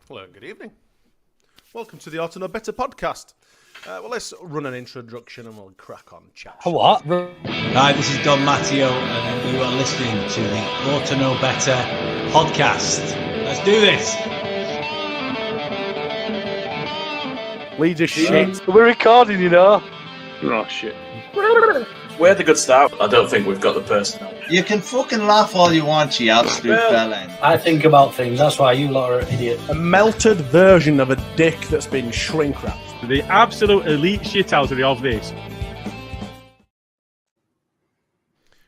Hello, good evening. Welcome to the Ought to Know Better podcast. Well, let's run an introduction and we'll crack on, chaps. What? Hi, this is Don Matteo, and you are listening to the Ought to Know Better podcast. Let's do this. Leeds are shit. We're recording, you know. Oh, shit. We're the good staff. I don't think we've got the personnel. You can fucking laugh all you want, you absolute bellend. I think about things. That's why you lot are idiots. A melted version of a dick that's been shrink wrapped. The absolute elite shithousery of this.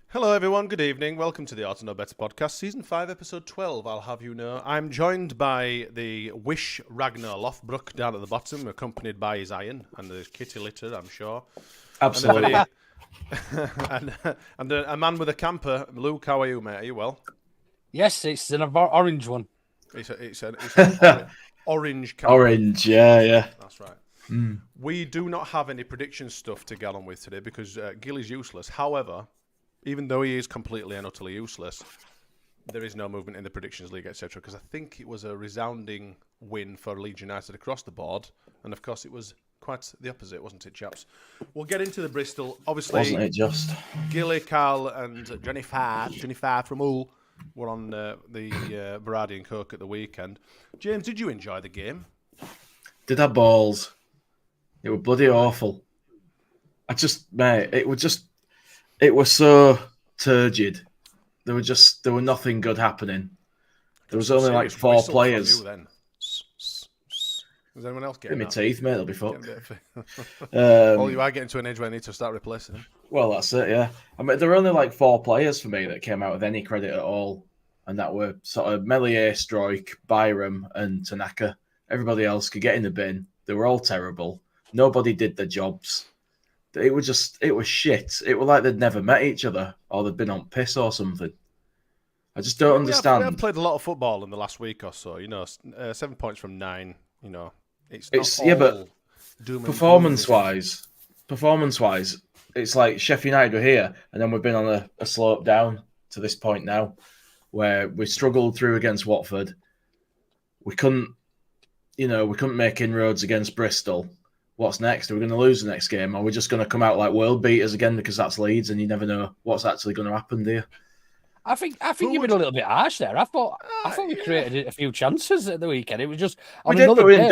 Hello, everyone. Good evening. Welcome to the Ought to Know Better podcast, season 5, episode 12. I'll have you know. I'm joined by the Wish Ragnar Lothbrok down at the bottom, accompanied by his iron and the kitty litter, I'm sure. Absolutely. And a man with a camper. Luke, how are you, mate? Are you well? Yes, it's an orange one. It's an orange camper. Orange, yeah. That's right. We do not have any prediction stuff to get on with today because Gill is useless. However, even though he is completely and utterly useless, there is no movement in the predictions league, etc. Because I think it was a resounding win for Leeds United across the board, and of course it was quite the opposite, wasn't it, chaps? We'll get into the Bristol. Obviously, Wasn't it just? Gilly, Carl, and Jennifer from Hull were on the Baradi and Coke at the weekend. James, did you enjoy the game? Did have balls. It was bloody awful. It was so turgid. There were nothing good happening. There was only like 4 players. Is anyone else getting my teeth, mate? They'll be fucked. Well, you are getting to an age where I need to start replacing them. Well, that's it, yeah. I mean, there were only like 4 players for me that came out with any credit at all, and that were sort of Melier, Stroik, Byram, and Tanaka. Everybody else could get in the bin. They were all terrible. Nobody did their jobs. It was shit. It was like they'd never met each other, or they'd been on piss or something. I just don't understand. We have played a lot of football in the last week or so. 7 points from 9. It's yeah, but doom and performance-wise, it's like Sheffield United were here, and then we've been on a slope down to this point now, where we struggled through against Watford. We couldn't make inroads against Bristol. What's next? Are we going to lose the next game? Or are we just going to come out like world beaters again because that's Leeds, and you never know what's actually going to happen, do you? I think you've been a little bit harsh there. I thought we created a few chances at the weekend. It was just on another day.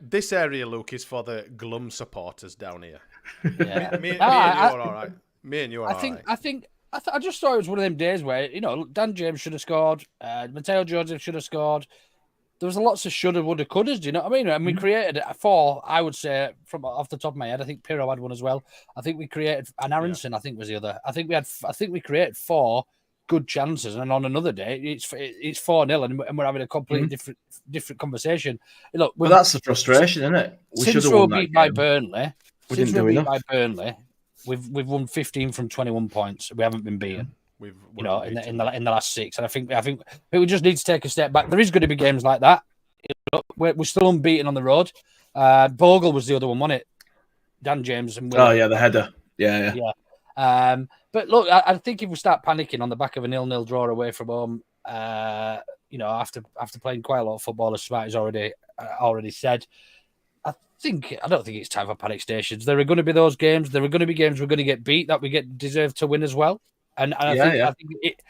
This area, Luke, is for the glum supporters down here. Yeah. Me and you are all right. Me and you are all right. I just thought it was one of them days where Dan James should have scored, Mateo Joseph should have scored. There was lots of shoulda, woulda, couldas. Do you know what I mean? And we created 4. I would say from off the top of my head. I think Pirro had one as well. I think we created, and Aaronson, I think was the other. I think we created 4 good chances, and on another day it's 4-0, and we're having a completely different conversation. Look, but that's the frustration, isn't it? Since we were beat by Burnley, we've won 15 from 21 points. We haven't been beaten. We've in the last 6, and I think we just need to take a step back. There is going to be games like that. We're still unbeaten on the road. Bogle was the other one, wasn't it? Dan James and Will. Oh yeah, the header. Yeah. But look, I think if we start panicking on the back of a 0-0 draw away from home, after playing quite a lot of football, as Smarty's already said, I don't think it's time for panic stations. There are going to be those games. There are going to be games we're going to get beat that we deserve to win as well. And I think it,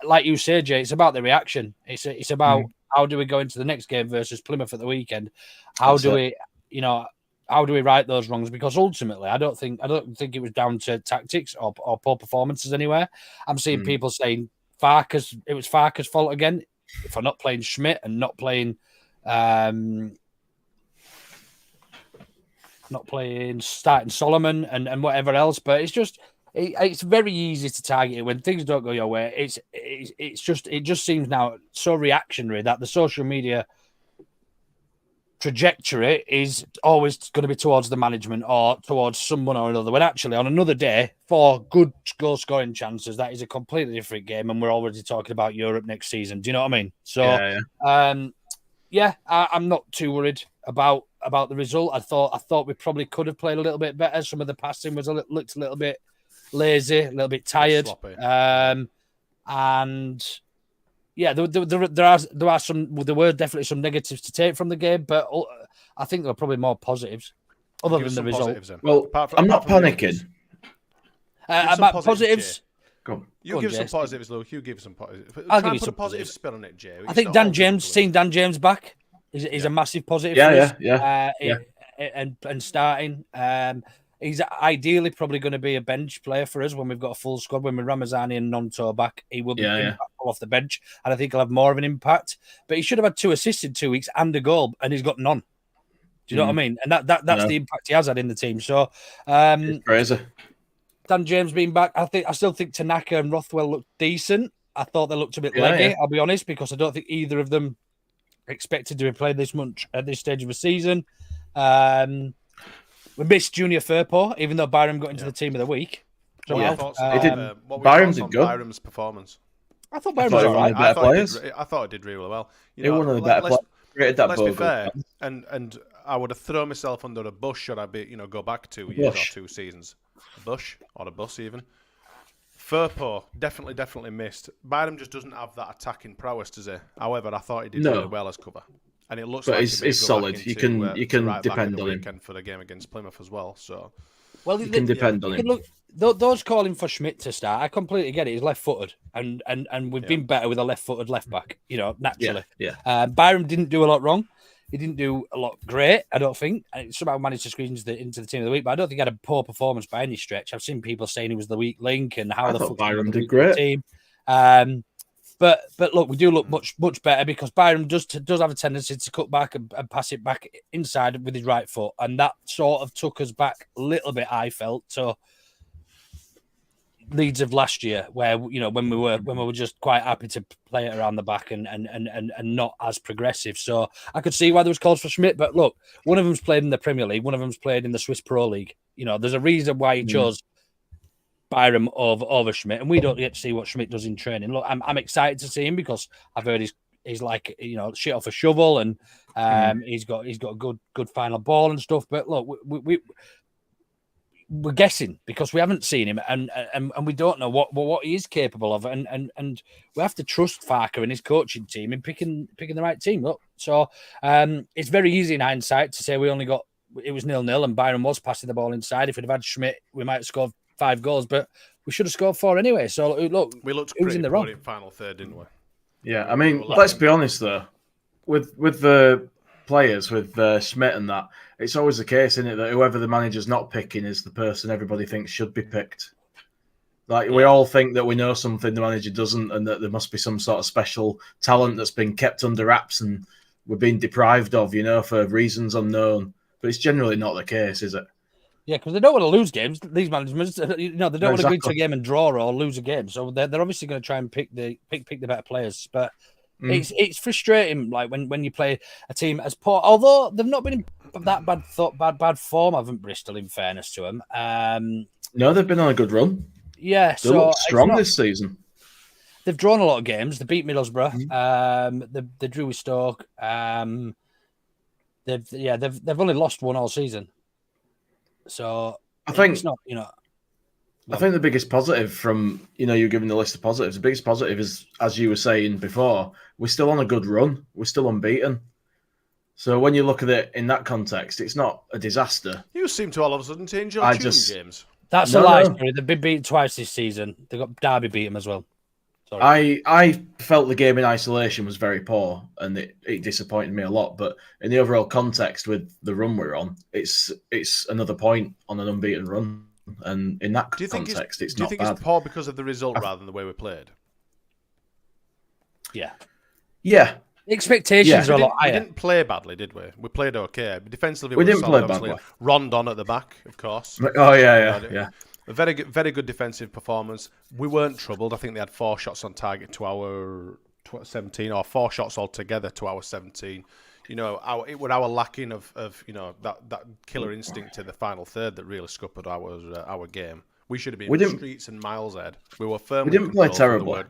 like you say, Jay, it's about the reaction. It's about how do we go into the next game versus Plymouth at the weekend? How do we right those wrongs? Because ultimately, I don't think it was down to tactics or poor performances anywhere. I'm seeing people saying it was Farke's fault again for not playing Schmidt and not playing starting Solomon and whatever else. But it's just. It's very easy to target it when things don't go your way. It just seems now so reactionary that the social media trajectory is always going to be towards the management or towards someone or another. When actually on another day, 4 good goal scoring chances, that is a completely different game, and we're already talking about Europe next season. Do you know what I mean? So, I'm not too worried about the result. I thought we probably could have played a little bit better. Some of the passing looked a little bit lazy, a little bit tired. And Yeah, there were definitely some negatives to take from the game, but I think there were probably more positives, other than the result. Well, I'm not panicking. About positives. Go You give Jay, some positives, Luke. You give some positives. I'll Try give and you put a some positive positives. spin on it, Jay. I think seeing Dan James back is a massive positive. Yeah, for us. And starting. He's ideally probably going to be a bench player for us when we've got a full squad. When we're Ramazani and Nonto back, he will be impactful off the bench, and I think he'll have more of an impact. But he should have had 2 assists in 2 weeks and a goal, and he's got none. Do you know what I mean? And that's the impact he has had in the team. So, it's crazy. Dan James being back, I still think Tanaka and Rothwell looked decent. I thought they looked a bit leggy, I'll be honest, because I don't think either of them expected to be played this much at this stage of the season. We missed Junior Firpo, even though Byram got into the team of the week. What were your thoughts on Byram's performance? I thought Byram was all right. I thought it did really well. One of the better players. Let's be fair, and I would have thrown myself under a bush should I go back 2 years or 2 seasons. A bush or a bus even. Firpo definitely missed. Byram just doesn't have that attacking prowess, does he? However, I thought he did really well as cover. And it looks like he's solid. You can depend on him for the game against Plymouth as well. So, you can depend on him. Look, those calling for Schmidt to start, I completely get it. He's left-footed, and we've been better with a left-footed left back. Naturally. Byram didn't do a lot wrong. He didn't do a lot great, I don't think. And somehow managed to squeeze into the team of the week, but I don't think he had a poor performance by any stretch. I've seen people saying he was the weak link and how the fuck Byram did great. Team. But look, we do look much better because Byram does have a tendency to cut back and pass it back inside with his right foot, and that sort of took us back a little bit. I felt so. Leeds of last year, where when we were just quite happy to play it around the back and not as progressive. So I could see why there was calls for Schmidt, but look, one of them's played in the Premier League, one of them's played in the Swiss Pro League. There's a reason why he chose Byram over Schmidt, and we don't get to see what Schmidt does in training. Look, I'm excited to see him because I've heard he's like shit off a shovel, and he's got a good final ball and stuff. But look, we're guessing because we haven't seen him and we don't know what he is capable of, and we have to trust Farker and his coaching team in picking the right team. Look, so it's very easy in hindsight to say it was 0-0 and Byram was passing the ball inside. If we'd have had Schmidt, we might have scored 5 goals, but we should have scored 4 anyway. So look, we looked pretty in the wrong final third, didn't we? Yeah, I mean, let's be honest though, with the players, with Schmidt and that, it's always the case, isn't it, that whoever the manager's not picking is the person everybody thinks should be picked. Like, we all think that we know something the manager doesn't, and that there must be some sort of special talent that's been kept under wraps and we're being deprived of, for reasons unknown. But it's generally not the case, is it? Yeah, because they don't want to lose games. These managers, they don't want to go into a game and draw or lose a game. So they're obviously going to try and pick the better players. But it's frustrating, like when you play a team as poor. Although they've not been in that bad form, haven't Bristol? In fairness to them, no, they've been on a good run. Yeah, they look strong this season. They've drawn a lot of games. They beat Middlesbrough. They drew with Stoke. They've only lost 1 all season. So I think it's not, I think the biggest positive from you're giving the list of positives. The biggest positive is, as you were saying before, we're still on a good run. We're still unbeaten. So when you look at it in that context, it's not a disaster. You seem to all of a sudden change your tune, James. That's a lie. Sorry. They've been beaten twice this season. They got Derby beat them as well. Sorry. I felt the game in isolation was very poor, and it disappointed me a lot. But in the overall context with the run we're on, it's another point on an unbeaten run. And in that context, it's not bad. Do you think it's poor because of the result rather than the way we played? Yeah. Yeah. The expectations are a lot higher. We didn't play badly, did we? We played okay. Defensively, we didn't play badly. Rondon at the back, of course. Oh, yeah. A very good defensive performance. We weren't troubled. I think they had 4 shots on target to our 17, or 4 shots altogether to our 17. It was our lacking of that killer instinct to the final third that really scuppered our game. We should have been streets and miles ahead. We were firm. We didn't play terribly.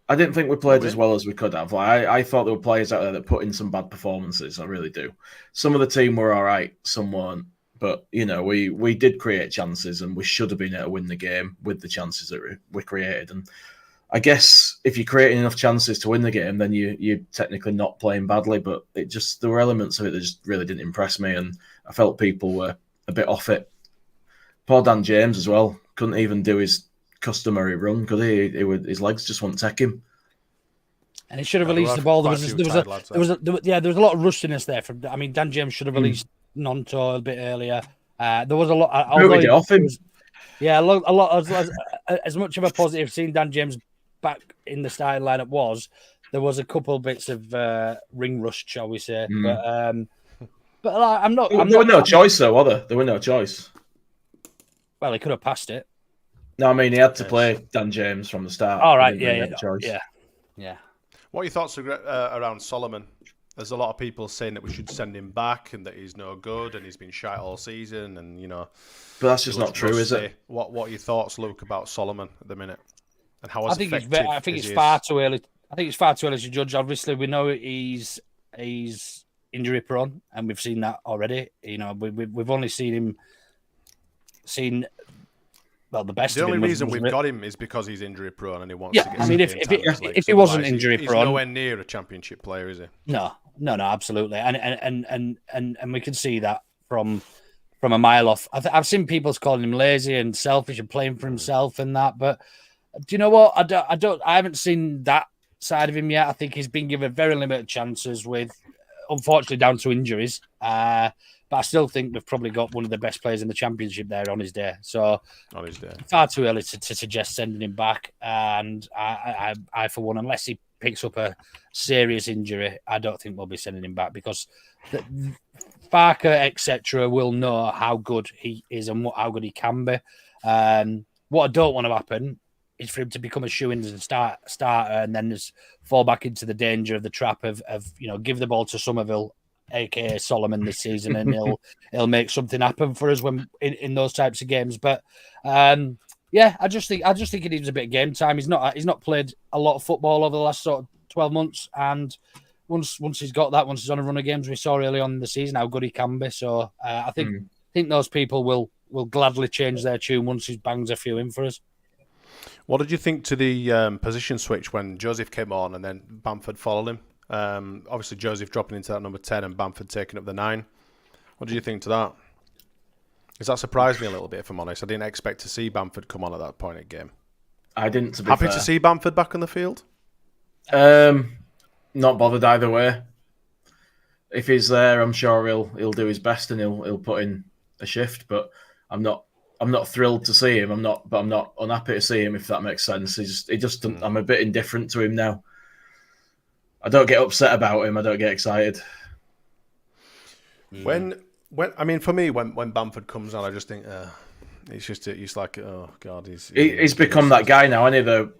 I didn't think we played as well as we could have. Like, I thought there were players out there that put in some bad performances. I really do. Some of the team were all right, some weren't. But, we did create chances, and we should have been able to win the game with the chances that we created. And I guess if you're creating enough chances to win the game, then you're technically not playing badly. But there were elements of it that just really didn't impress me, and I felt people were a bit off it. Poor Dan James as well. Couldn't even do his customary run, could he? His legs just wouldn't take him. And he should have released the ball. There was a lot of rustiness there. Dan James should have released Nonto a bit earlier. There was a lot. Get off him. A lot. As much of a positive seeing Dan James back in the starting lineup there was a couple bits of ring rust, shall we say? But I'm not. There was no choice, though, were there? There was no choice. Well, he could have passed it. No, I mean he had to play Dan James from the start. All right, yeah. What are your thoughts around Solomon? There's a lot of people saying that we should send him back and that he's no good and he's been shite all season and But that's just not true, is it? What are your thoughts, Luke, about Solomon at the minute? And how I think it's far too early. I think it's far too early to judge. Obviously, we know he's injury prone, and we've seen that already. We've only seen the best. The of only him reason we've got him is because he's injury prone and he wants to get. I mean, if he wasn't injury prone, he's nowhere near a championship player, is he? No, absolutely, and we can see that from a mile off. I've seen people calling him lazy and selfish and playing for himself and that, but do you know what? I haven't seen that side of him yet. I think he's been given very limited chances with, unfortunately, down to injuries. But I still think we've probably got one of the best players in the championship there on his day. So far too early to suggest sending him back. And I for one, unless he picks up a serious injury, I don't think we'll be sending him back because Barker, etc., will know how good he is and how good he can be. What I don't want to happen is for him to become a shoe-in as a starter and then just fall back into the danger of the trap of give the ball to Somerville, aka Solomon, this season, and he'll make something happen for us when in those types of games. But I just think he needs a bit of game time. He's not played a lot of football over the last sort of 12 months, and once he's got that, once he's on a run of games, we saw early on in the season how good he can be. So I think those people will gladly change their tune once he bangs a few in for us. What did you think to the position switch when Joseph came on and then Bamford followed him? Obviously, Joseph dropping into that number 10 and Bamford taking up the 9. What do you think to that? Because that surprised me a little bit, if I'm honest. I didn't expect to see Bamford come on at that point in the game. I didn't, to be Happy fair. to see Bamford back on the field? Not bothered either way. If he's there, I'm sure he'll do his best and he'll put in a shift. But I'm not thrilled to see him. I'm not unhappy to see him, if that makes sense. I'm a bit indifferent to him now. I don't get upset about him. I don't get excited. When for me, when Bamford comes on, I just think he's like, oh god, he's become that guy now.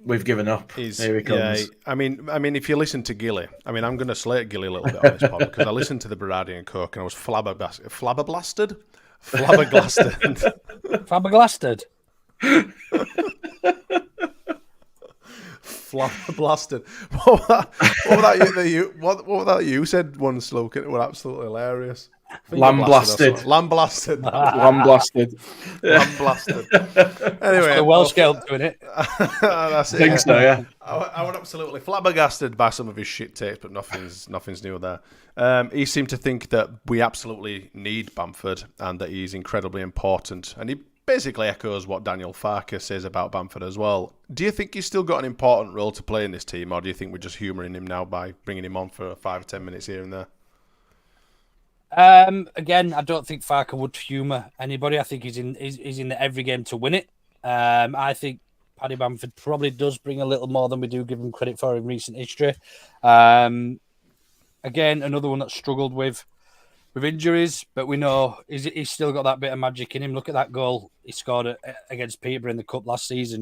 We've given up. Here he comes. Yeah, I mean, if you listen to Gilly, I'm going to slate Gilly a little bit on this pod because I listened to the Berardi and Cook and I was flabbergasted. Flabbergasted. Flabbergasted. What was that you said once, Luke? It was absolutely hilarious. Lamblasted. Anyway, well scaled doing it. That's it. I think so, yeah. I was absolutely flabbergasted by some of his shit takes, but nothing's new there. He seemed to think that we absolutely need Bamford and that he's incredibly important, and he basically echoes what Daniel Farker says about Bamford as well. Do you think he's still got an important role to play in this team, or do you think we're just humouring him now by bringing him on for 5 or 10 minutes here and there? Again, I don't think Farker would humour anybody. I think he's in every game to win it. I think Paddy Bamford probably does bring a little more than we do give him credit for in recent history. Again, another one that struggled with injuries, but we know he's still got that bit of magic in him. Look at that goal he scored against Peterborough in the Cup last season.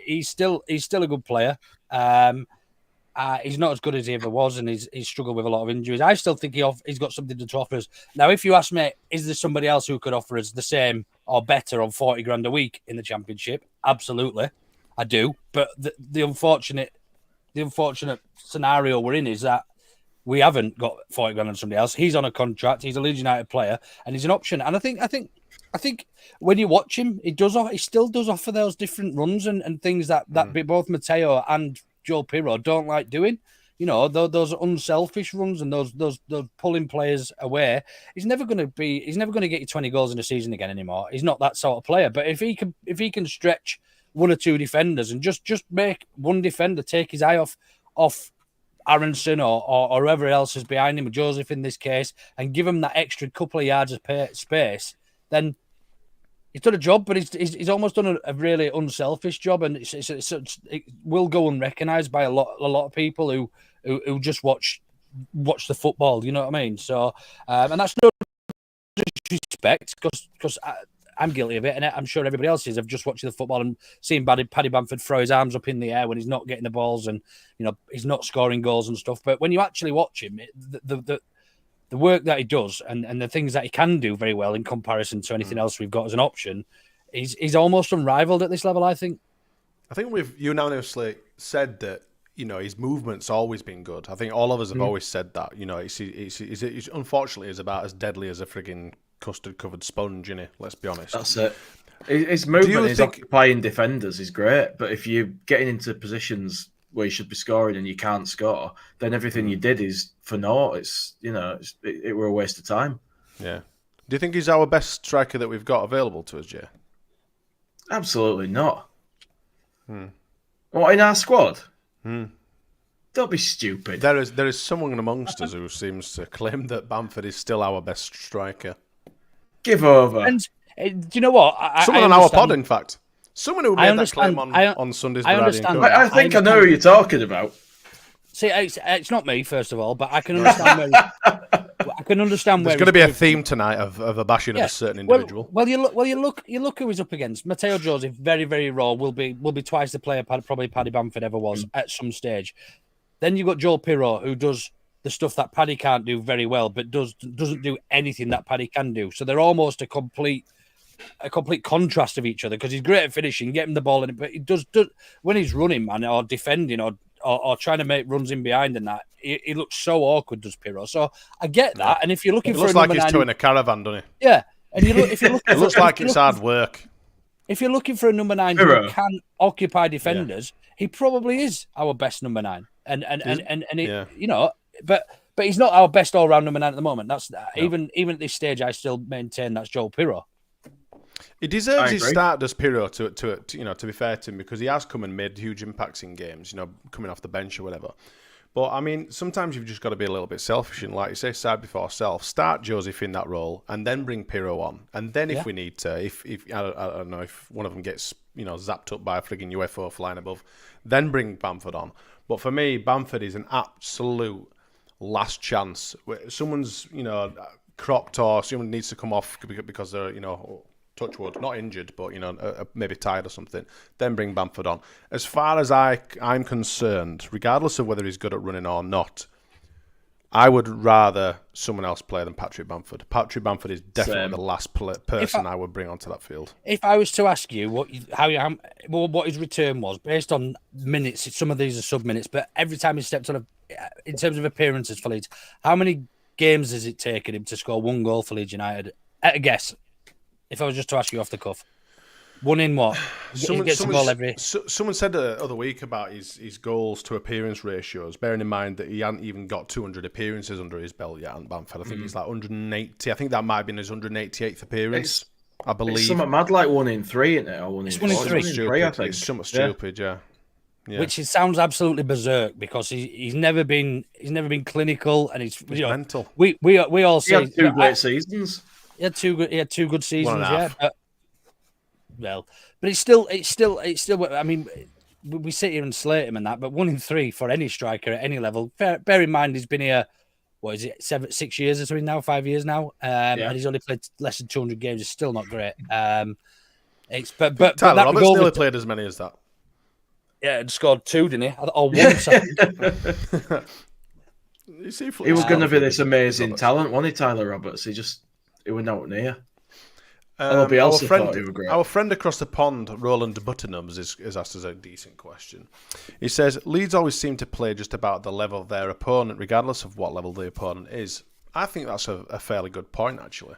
He's still a good player. He's not as good as he ever was, and he's struggled with a lot of injuries. I still think he's got something to offer us. Now, if you ask me, is there somebody else who could offer us the same or better on 40 grand a week in the Championship? Absolutely, I do. But the unfortunate scenario we're in is that we haven't got 40 grand on somebody else. He's on a contract. He's a Leeds United player, and he's an option. And I think when you watch him, he still does offer those different runs and things that both Matteo and Joe Pirro don't like doing. You know, those unselfish runs and those pulling players away. He's never going to get you 20 goals in a season again anymore. He's not that sort of player. But if he can stretch one or two defenders and just make one defender take his eye off Aaronson or whoever else is behind him, Joseph in this case, and give him that extra couple of yards of space, then he's done a job. But he's almost done a really unselfish job, and it will go unrecognised by a lot of people who just watch the football. You know what I mean? So, and that's no disrespect, because I'm guilty of it, and I'm sure everybody else is, of just watching the football and seeing Paddy Bamford throw his arms up in the air when he's not getting the balls, and you know he's not scoring goals and stuff. But when you actually watch him, the work that he does and the things that he can do very well in comparison to anything else we've got as an option, he's almost unrivaled at this level, I think. I think we've unanimously said that, you know, his movement's always been good. I think all of us have always said that. You know, he's unfortunately is about as deadly as a frigging custard-covered sponge, innit? Let's be honest. That's it. His movement, his occupying defenders is great, but if you're getting into positions where you should be scoring and you can't score, then everything you did is for naught. It's, you know, it were a waste of time. Yeah. Do you think he's our best striker that we've got available to us, Jay? Absolutely not. What, in our squad? Don't be stupid. There is someone amongst us who seems to claim that Bamford is still our best striker. Give over. And do you know what? Someone on our pod, in fact. Someone who made that claim on Sunday's Variety. I think I know who you're talking about. See, it's not me, first of all, but I can understand where. There's going to be a theme tonight of a bashing of a certain individual. Well, you look who he's up against. Matteo Joseph, very, very raw. Will be twice the player probably Paddy Bamford ever was at some stage. Then you've got Joel Pirro, who does the stuff that Paddy can't do very well, but doesn't do anything that Paddy can do. So they're almost a complete contrast of each other, because he's great at finishing, getting the ball in, but he does when he's running, man, or defending, or trying to make runs in behind and that, he looks so awkward, does Pirro. So I get that. And if you're looking for a number 9, looks like he's towing a caravan, doesn't he? Yeah. And if you're looking it looks like it's hard work. If you're looking for a number 9 who can occupy defenders, he probably is our best number 9. And he, you know, but he's not our best all round number 9 at the moment. That's even at this stage, I still maintain that's Joel Pirro. He deserves his start, does Pirro, to you know, to be fair to him, because he has come and made huge impacts in games, you know, coming off the bench or whatever. But I mean, sometimes you've just got to be a little bit selfish, and like you say, side before self. Start Joseph in that role, and then bring Pirro on, and then if we need to, if I don't know, if one of them gets, you know, zapped up by a frigging UFO flying above, then bring Bamford on. But for me, Bamford is an absolute last chance. Someone's, you know, crocked, or someone needs to come off because they're, you know, touch wood, not injured, but, you know, maybe tired or something, then bring Bamford on. As far as I'm concerned, regardless of whether he's good at running or not, I would rather someone else play than Patrick Bamford. Patrick Bamford is definitely the last person I would bring onto that field. If I was to ask you what his return was, based on minutes, some of these are sub-minutes, but every time he stepped on, in terms of appearances for Leeds, how many games has it taken him to score 1 goal for Leeds United? At a guess. If I was just to ask you off the cuff, 1 in what? Someone said the other week about his goals to appearance ratios, bearing in mind that he hadn't even got 200 appearances under his belt yet on Bamford. I think he's like 180. I think that might have been his 188th appearance. I believe. It's something mad, like 1 in 3, isn't it? Or 1 in 3. It's something stupid, yeah. Which sounds absolutely berserk, because he's never been clinical, and he's mental. We all say he had 2 great seasons. He had two good seasons, but it's still. I mean, we sit here and slate him and that, but 1 in 3 for any striker at any level. Bear in mind, he's been here. What is it? 6 years or something now? 5 years now, and he's only played less than 200 games. It's still not great. Tyler Roberts nearly played as many as that. Yeah, and scored 2, didn't he? Or 1. He was going to be this amazing talent, wasn't he, Tyler Roberts? He was not near. Our friend across the pond, Roland Buttonums, is asked us a decent question. He says, Leeds always seem to play just about the level of their opponent, regardless of what level the opponent is. I think that's a fairly good point, actually.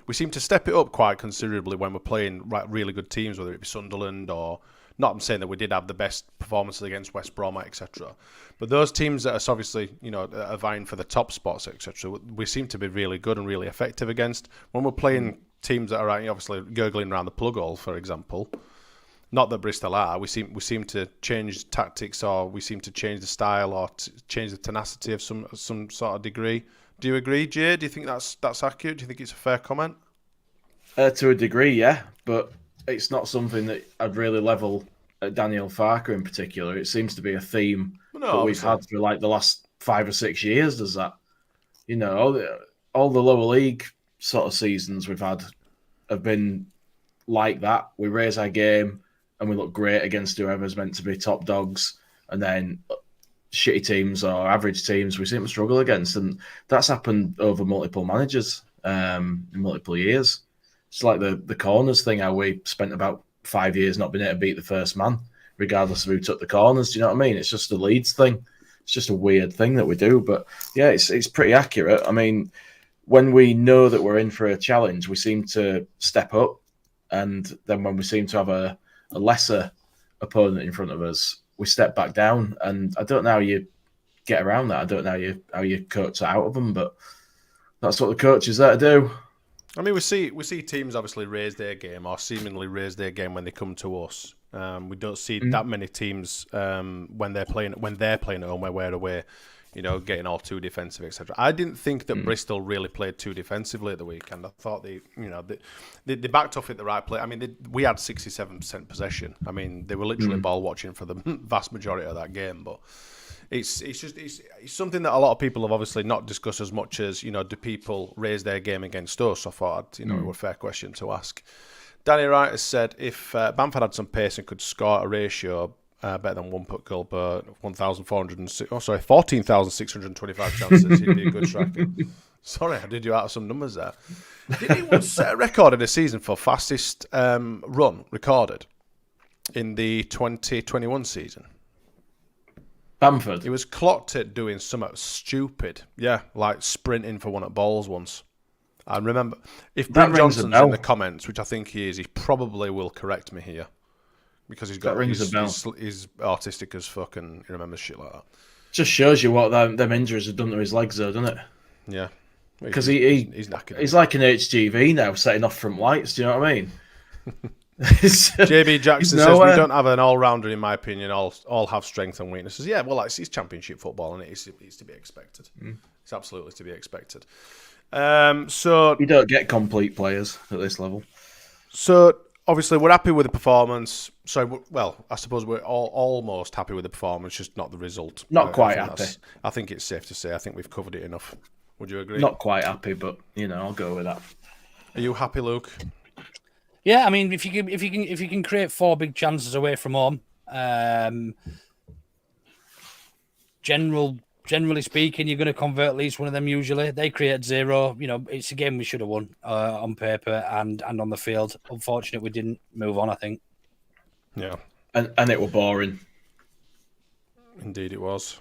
We seem to step it up quite considerably when we're playing really good teams, whether it be Sunderland or Not I'm saying that we did have the best performances against West Brom, etc. But those teams that are obviously, are vying for the top spots, etc. We seem to be really good and really effective against. When we're playing teams that are obviously gurgling around the plug hole, for example. Not that Bristol are. We seem to change tactics, or we seem to change the style, or change the tenacity of some sort of degree. Do you agree, Jay? Do you think that's accurate? Do you think it's a fair comment? To a degree, yeah, but it's not something that I'd really level at Daniel Farker in particular. It seems to be a theme that we've had for like the last 5 or 6 years. Does that, all the lower league sort of seasons we've had have been like that. We raise our game and we look great against whoever's meant to be top dogs, and then shitty teams or average teams we seem to struggle against, and that's happened over multiple managers in multiple years. It's like the corners thing, how we spent about 5 years not being able to beat the first man, regardless of who took the corners. Do you know what I mean? It's just the Leeds thing. It's just a weird thing that we do, but yeah, it's pretty accurate. I mean, when we know that we're in for a challenge, we seem to step up, and then when we seem to have a lesser opponent in front of us, we step back down. And I don't know how you get around that. I don't know how you coach that out of them, but that's what the coach is there to do. I mean, we see teams obviously raise their game, or seemingly raise their game when they come to us. We don't see that many teams when they're playing at home, where we're away, getting all too defensive, etc. I didn't think that Bristol really played too defensively at the weekend. I thought they backed off at the right play. I mean, we had 67% possession. I mean, they were literally ball watching for the vast majority of that game. But it's something that a lot of people have obviously not discussed as much as, do people raise their game against us? I thought, it was a fair question to ask. Danny Wright has said if Bamford had some pace and could score a ratio better than 1 goal per 14,625 chances, he'd be a good striker. Sorry, I did you out of some numbers there. Did he once set a record in a season for fastest run recorded in the 2021 season? Bamford. He was clocked at doing something stupid. Yeah, like sprinting for one at balls once. I remember, if Brent Johnson's in the comments, which I think he is, he probably will correct me here. Because he's autistic as fuck and he remembers shit like that. Just shows you what them injuries have done to his legs, though, doesn't it? Yeah. Because he's knackered. He's like an HGV now, setting off from lights. Do you know what I mean? JB Jackson says we don't have an all-rounder, in my opinion. All have strengths and weaknesses. Yeah, well, it's championship football, and it's to be expected. It's absolutely to be expected. So you don't get complete players at this level. So obviously we're happy with the performance. So I suppose we're almost happy with the performance, just not the result. Not quite happy. I think it's safe to say. I think we've covered it enough. Would you agree? Not quite happy, but I'll go with that. Are you happy, Luke? Yeah, I mean, if you can create 4 big chances away from home, generally speaking, you're going to convert at least one of them. Usually, they create 0. It's a game we should have won on paper and on the field. Unfortunately, we didn't move on. I think. Yeah, and it was boring. Indeed, it was.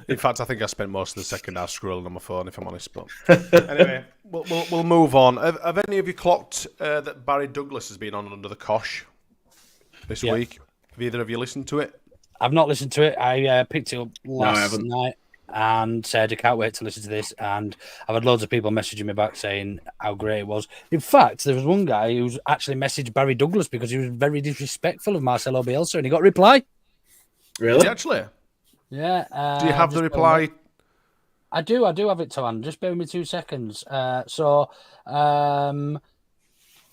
In fact, I think I spent most of the second half scrolling on my phone, if I'm honest. But anyway, we'll move on. Have any of you clocked that Barry Douglas has been on under the cosh this week? Have either of you listened to it? I've not listened to it. I picked it up last night and said I can't wait to listen to this. And I've had loads of people messaging me back saying how great it was. In fact, there was one guy who's actually messaged Barry Douglas because he was very disrespectful of Marcelo Bielsa, and he got a reply. Really? Actually? Yeah. Do you have the reply? I do have it to hand. Just bear with me 2 seconds. The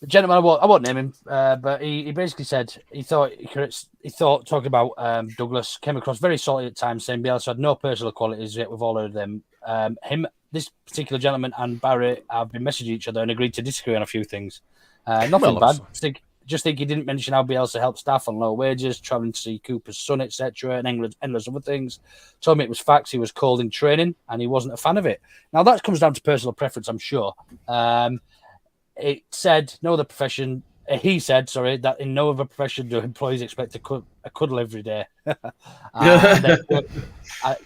gentleman, I won't name him, but he basically said he thought talking about Douglas came across very salty at times, saying Bielsa had no personal qualities, yet we've all heard of them. This particular gentleman and Barry have been messaging each other and agreed to disagree on a few things. Nothing bad. Just think he didn't mention how Bielsa helped staff on low wages, travelling to see Cooper's son, etc., and endless other things. Told me it was facts. He was cold in training, and he wasn't a fan of it. Now, that comes down to personal preference, I'm sure. It said, no other profession... he said, that in no other profession do employees expect a cuddle every day.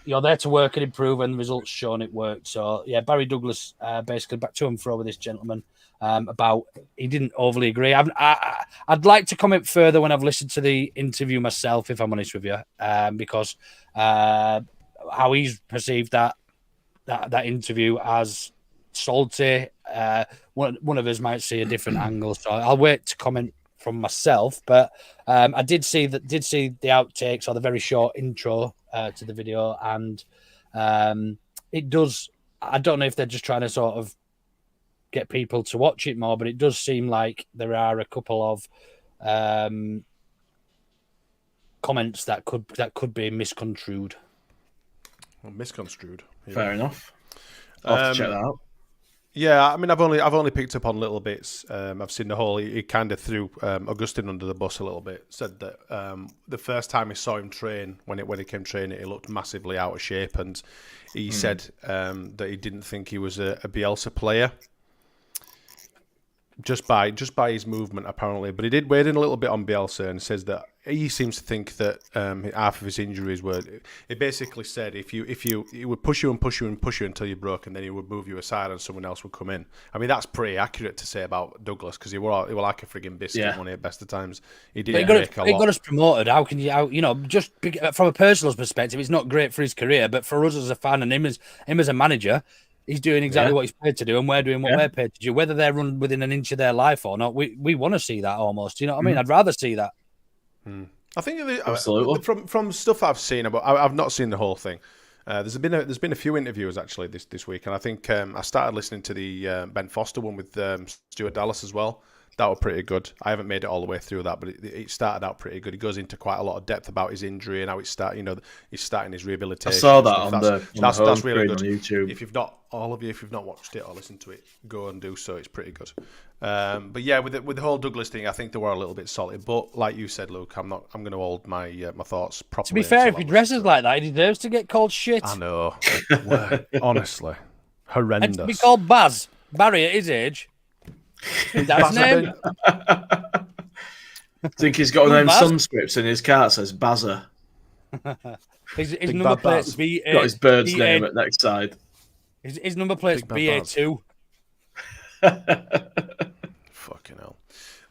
you're there to work and improve, and the results shown it worked. So yeah, Barry Douglas basically back to and fro with this gentleman about he didn't overly agree. I'd like to comment further when I've listened to the interview myself, if I'm honest with you, because how he's perceived that interview as salty. One of us might see a different angle, so I'll wait to comment from myself. But I did see the outtakes or the very short intro to the video, and it does. I don't know if they're just trying to sort of get people to watch it more, but it does seem like there are a couple of comments that could be misconstrued. Well, misconstrued. Yeah. Fair enough. I'll have to check that out. Yeah, I mean, I've only picked up on little bits. I've seen the whole. He kind of threw Augustine under the bus a little bit. Said that the first time he saw him train, when he came training, he looked massively out of shape, and he said that he didn't think he was a Bielsa player. Just by his movement, apparently, but he did weigh in a little bit on Bielsa and says that he seems to think that half of his injuries were. He basically said he would push you and push you and push you until you broke, and then he would move you aside and someone else would come in. I mean, that's pretty accurate to say about Douglas, because he were like a frigging biscuit when he at best of times. He didn't make a lot. He got us promoted. How can you? Just from a personal perspective, it's not great for his career, but for us as a fan and him as a manager. He's doing exactly what he's paid to do, and we're doing what we're paid to do. Whether they're run within an inch of their life or not, we want to see that almost. You know what I mean? I'd rather see that. I think Absolutely. From stuff I've seen, I've not seen the whole thing. There's been a few interviews actually this week, and I think I started listening to the Ben Foster one with Stuart Dallas as well. That was pretty good. I haven't made it all the way through that, but it started out pretty good. He goes into quite a lot of depth about his injury and how he's starting his rehabilitation. I saw that on the that's really good on YouTube. If you've not watched it or listened to it, go and do so. It's pretty good. But yeah, with the whole Douglas thing, I think they were a little bit salty. But like you said, Luke, I'm going to hold my thoughts properly. To be fair, if he dresses like that, he deserves to get called shit. I know. Honestly, horrendous. And to be called Barry at his age. That's his name. I think he's got one of them sun scripts in his car that says Bazza. His number plate's got his bird's name at next side. His number plate's BA2. Fucking hell.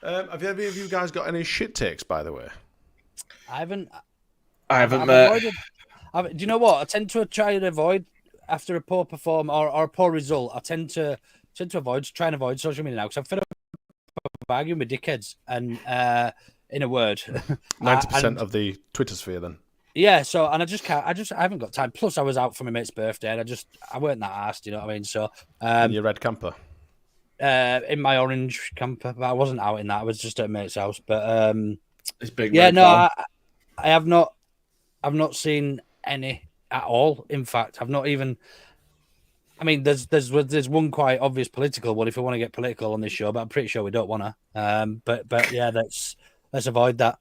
Have any of you guys got any shit takes, by the way? I haven't. Do you know what? I tend to try and avoid after a poor perform or a poor result. I tend to try and avoid social media now because I'm fed up of arguing with dickheads. And in a word, 90% of the Twitter sphere, then. Yeah. So, and I just can't. I haven't got time. Plus, I was out for my mate's birthday, and I weren't that arsed. You know what I mean? So, in your red camper. In my orange camper, but I wasn't out in that. I was just at a mate's house. But it's big. Yeah. No, I have not. I've not seen any at all. In fact, I've not even. I mean, there's one quite obvious political one if we want to get political on this show, but I'm pretty sure we don't want to. But yeah, let's avoid that.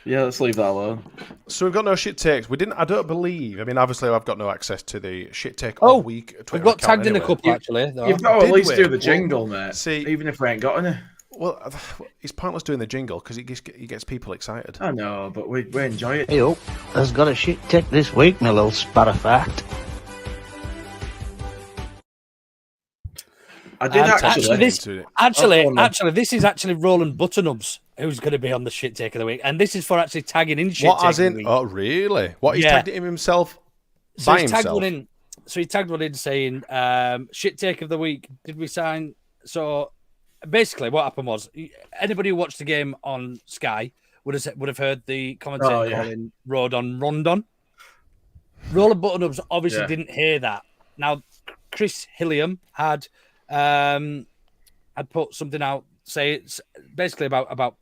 Yeah, let's leave that alone. So we've got no shit takes. We didn't. I don't believe. I mean, obviously, I've got no access to the shit take of week. We've got tagged in a couple actually. Though. You've got to at least do the jingle, mate. See, even if we ain't got any. Well, it's pointless doing the jingle because he gets people excited. I know, but we enjoy it. Hey, has got a shit take this week, my little spat of fact. I did actually. This is actually Roland Butternups who's going to be on the shit take of the week, and this is for actually tagging in shit. What as in? Oh, really? What he's tagged him himself by himself? So he tagged one in saying, "Shit take of the week. Did we sign?" So basically, what happened was anybody who watched the game on Sky would have heard the commentator calling Rodon Rondon. Roland Butternups obviously didn't hear that. Now, Chris Hilliam had put something out, say it's basically about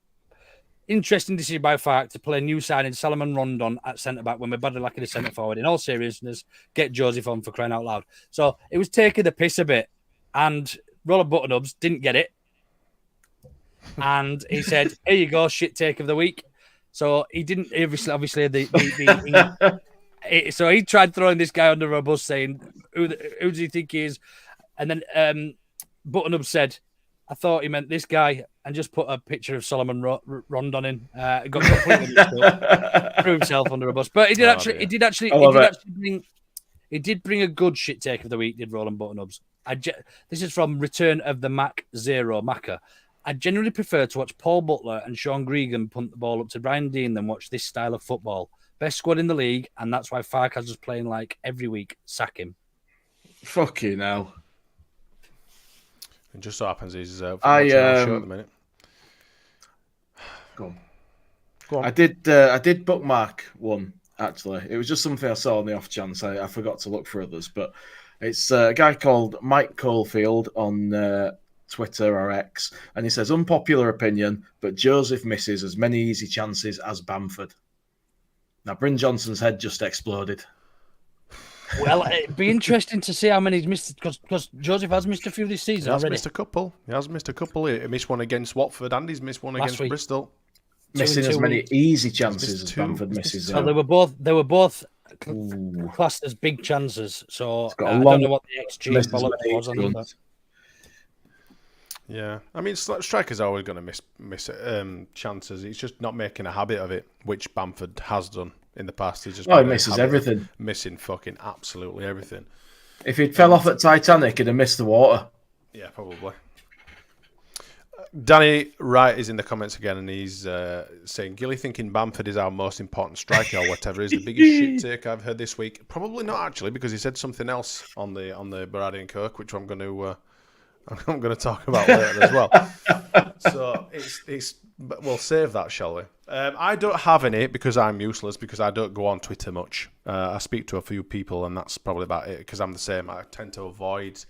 interesting decision by fact to play new signing Salomon Rondon at centre back when we're badly lacking a centre forward. In all seriousness, get Joseph on for crying out loud. So it was taking the piss a bit, and Roland Butternups didn't get it, and he said, "Here you go, shit take of the week." So he didn't obviously so he tried throwing this guy under a bus, saying, "Who does he think he is?" And then Butternup said, I thought he meant this guy and just put a picture of Solomon Rondon in. Got completely mixed up. Threw himself under a bus. But he did bring a good shit take of the week, did Roland Button-Ups. This is from Return of the Mac Zero Macca. I generally prefer to watch Paul Butler and Sean Gregan punt the ball up to Brian Dean than watch this style of football. Best squad in the league, and that's why Farkas is playing like every week. Sack him. Fucking hell. It just so happens he's watching our show at the minute. Go on. I did bookmark one, actually. It was just something I saw on the off chance. I forgot to look for others, but it's a guy called Mike Caulfield on Twitter or X, and he says, unpopular opinion, but Joseph misses as many easy chances as Bamford. Now, Bryn Johnson's head just exploded. Well, it'd be interesting to see how many he's missed, because Joseph has missed a few this season. He has missed a couple. He missed one against Watford, and he's missed one against Bristol. Missing as many easy chances as Bamford misses. So they were both classed as big chances. So I don't know what the XG was on them. Yeah, I mean, strikers are always going to miss chances. He's just not making a habit of it, which Bamford has done in the past. He's just he misses everything. Missing fucking absolutely everything. If he'd fell off at Titanic, he'd have missed the water. Yeah, probably. Danny Wright is in the comments again, and he's saying, Gilly thinking Bamford is our most important striker or whatever is the biggest shit take I've heard this week. Probably not, actually, because he said something else on the Berardi and Kirk, which I'm going to talk about later as well. So we'll save that, shall we? I don't have any because I'm useless, because I don't go on Twitter much. I speak to a few people, and that's probably about it, because I'm the same. I tend to avoid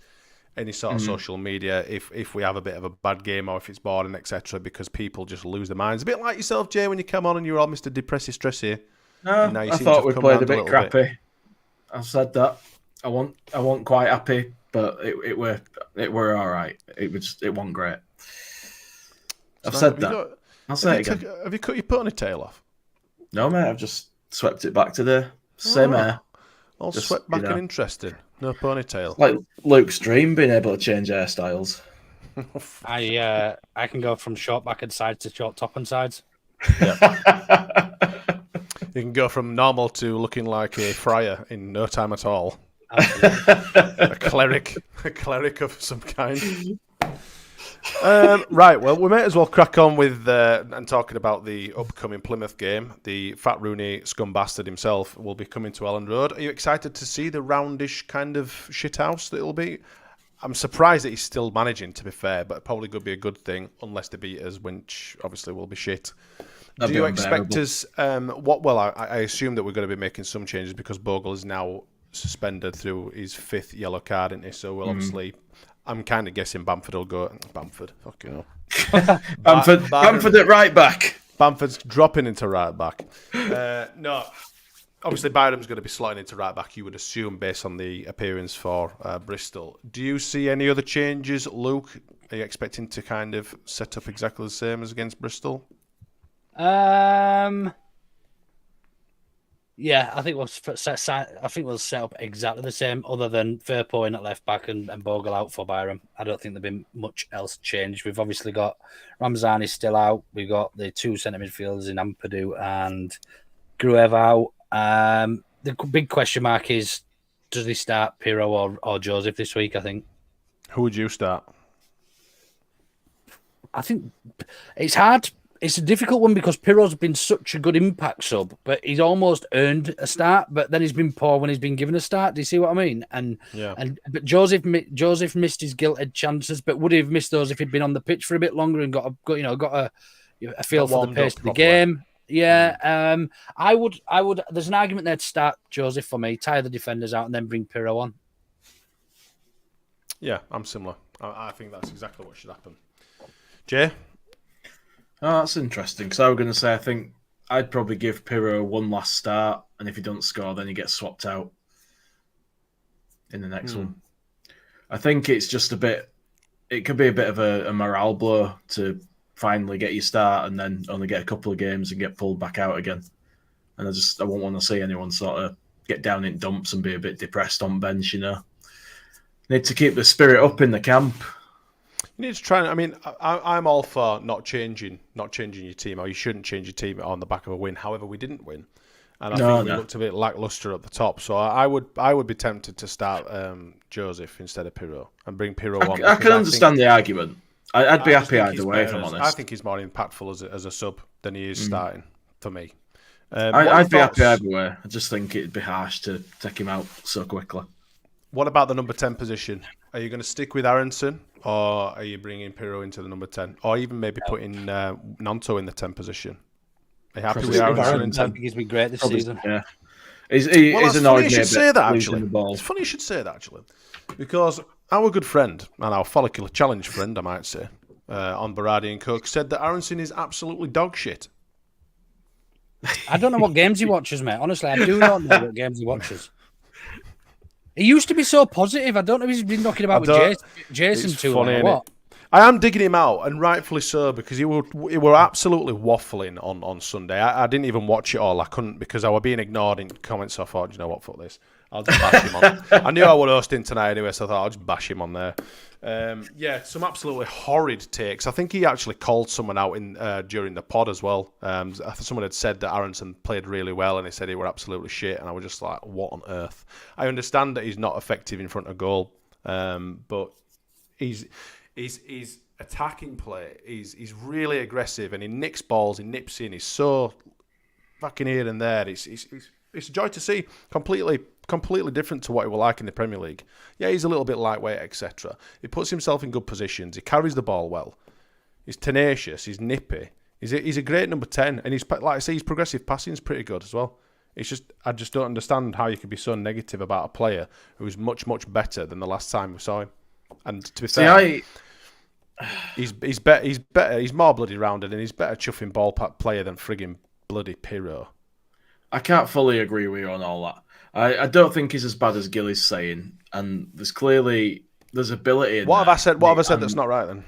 any sort of social media if we have a bit of a bad game or if it's boring, etc., because people just lose their minds. A bit like yourself, Jay, when you come on and you're all Mr. Depressy Stressy. No, I thought we played a bit crappy. I've said that. I wasn't quite happy, but it were all right. It wasn't great. I've said that. I'll say it again. Have you cut your ponytail off? No, mate. I've just swept it back to the same hair. All just, swept back and interesting. No ponytail. Like Luke's dream, being able to change hairstyles. I can go from short back and sides to short top and sides. Yeah. You can go from normal to looking like a friar in no time at all. a cleric of some kind. Right, well, we may as well crack on with and talking about the upcoming Plymouth game. The Fat Rooney scum bastard himself will be coming to Elland Road. Are you excited to see the roundish kind of shithouse that it'll be? I'm surprised that he's still managing, to be fair, but it probably could be a good thing, unless they beat us, which obviously will be shit. Do you expect us... I assume that we're going to be making some changes because Bogle is now suspended through his 5th yellow card, isn't he? So we'll obviously... I'm kind of guessing Bamford will go... Bamford, fucking hell. Bamford at right back. Bamford's dropping into right back. No, obviously Byram's going to be slotting into right back, you would assume, based on the appearance for Bristol. Do you see any other changes, Luke? Are you expecting to kind of set up exactly the same as against Bristol? Yeah, I think we'll set up exactly the same, other than Firpo in at left back and Bogle out for Byram. I don't think there'll be much else changed. We've obviously got Ramzani still out. We've got the 2 centre midfielders in Ampadu and Gruev out. The big question mark is, does he start Pirro or Joseph this week, I think? Who would you start? I think it's hard. It's a difficult one because Pirro's been such a good impact sub, but he's almost earned a start. But then he's been poor when he's been given a start. Do you see what I mean? But Joseph missed his gilt-edged chances. But would he have missed those if he'd been on the pitch for a bit longer and got a feel for the pace of the game? Yeah, I would. There's an argument there to start Joseph for me. Tire the defenders out and then bring Pirro on. Yeah, I'm similar. I think that's exactly what should happen. Jay? Oh, that's interesting. Because I was going to say, I think I'd probably give Pirro one last start, and if he doesn't score, then he gets swapped out in the next one. I think it's just a bit... It could be a bit of a morale blow to finally get your start and then only get a couple of games and get pulled back out again. And I won't want to see anyone sort of get down in dumps and be a bit depressed on bench, you know. Need to keep the spirit up in the camp. You need to try. I mean, I'm all for not changing your team, or you shouldn't change your team on the back of a win. However, we didn't win, and I think we looked a bit lackluster at the top. So I would be tempted to start Joseph instead of Pirro and bring Pirro on. I can understand the argument. I'd be happy either way, if I'm honest. I think he's more impactful as a sub than he is starting for me. I'd be happy either way. I just think it'd be harsh to take him out so quickly. What about the number 10 position? Are you going to stick with Aaronson, or are you bringing Pirro into the number 10? Or even maybe putting Nanto in the 10 position? Are you happy with Aaronson in 10? I think he's been great this season. Yeah. He's annoyed me a bit. It's funny you should say that, actually. Because our good friend, and our follicular challenge friend, I might say, on Berardi and Cook, said that Aaronson is absolutely dog shit. I don't know what games he watches, mate. Honestly, I do not know what games he watches. He used to be so positive. I don't know if he's been knocking about with Jason too long or what. I am digging him out, and rightfully so, because he were absolutely waffling on Sunday. I didn't even watch it all. I couldn't, because I were being ignored in comments. So I thought, you know what, fuck this. I'll just bash him on. I knew I would host him tonight anyway, so I thought I'll just bash him on there. Some absolutely horrid takes. I think he actually called someone out during the pod as well. Someone had said that Aaronson played really well, and he said he were absolutely shit, and I was just like, what on earth? I understand that he's not effective in front of goal, but he's attacking play. He's really aggressive, and he nicks balls, he nips in. He's so fucking here and there. It's a joy to see. Completely different to what he was like in the Premier League. Yeah, he's a little bit lightweight, etc. He puts himself in good positions. He carries the ball well. He's tenacious. He's nippy. He's a great number 10, and he's, like I say, his progressive passing is pretty good as well. I just don't understand how you could be so negative about a player who's much better than the last time we saw him. And to be fair, he's better. He's more bloody rounded, and he's better chuffing ball player than frigging bloody Pirro. I can't fully agree with you on all that. I don't think he's as bad as Gilly's saying, and there's ability in what there. Have I said that's not right then?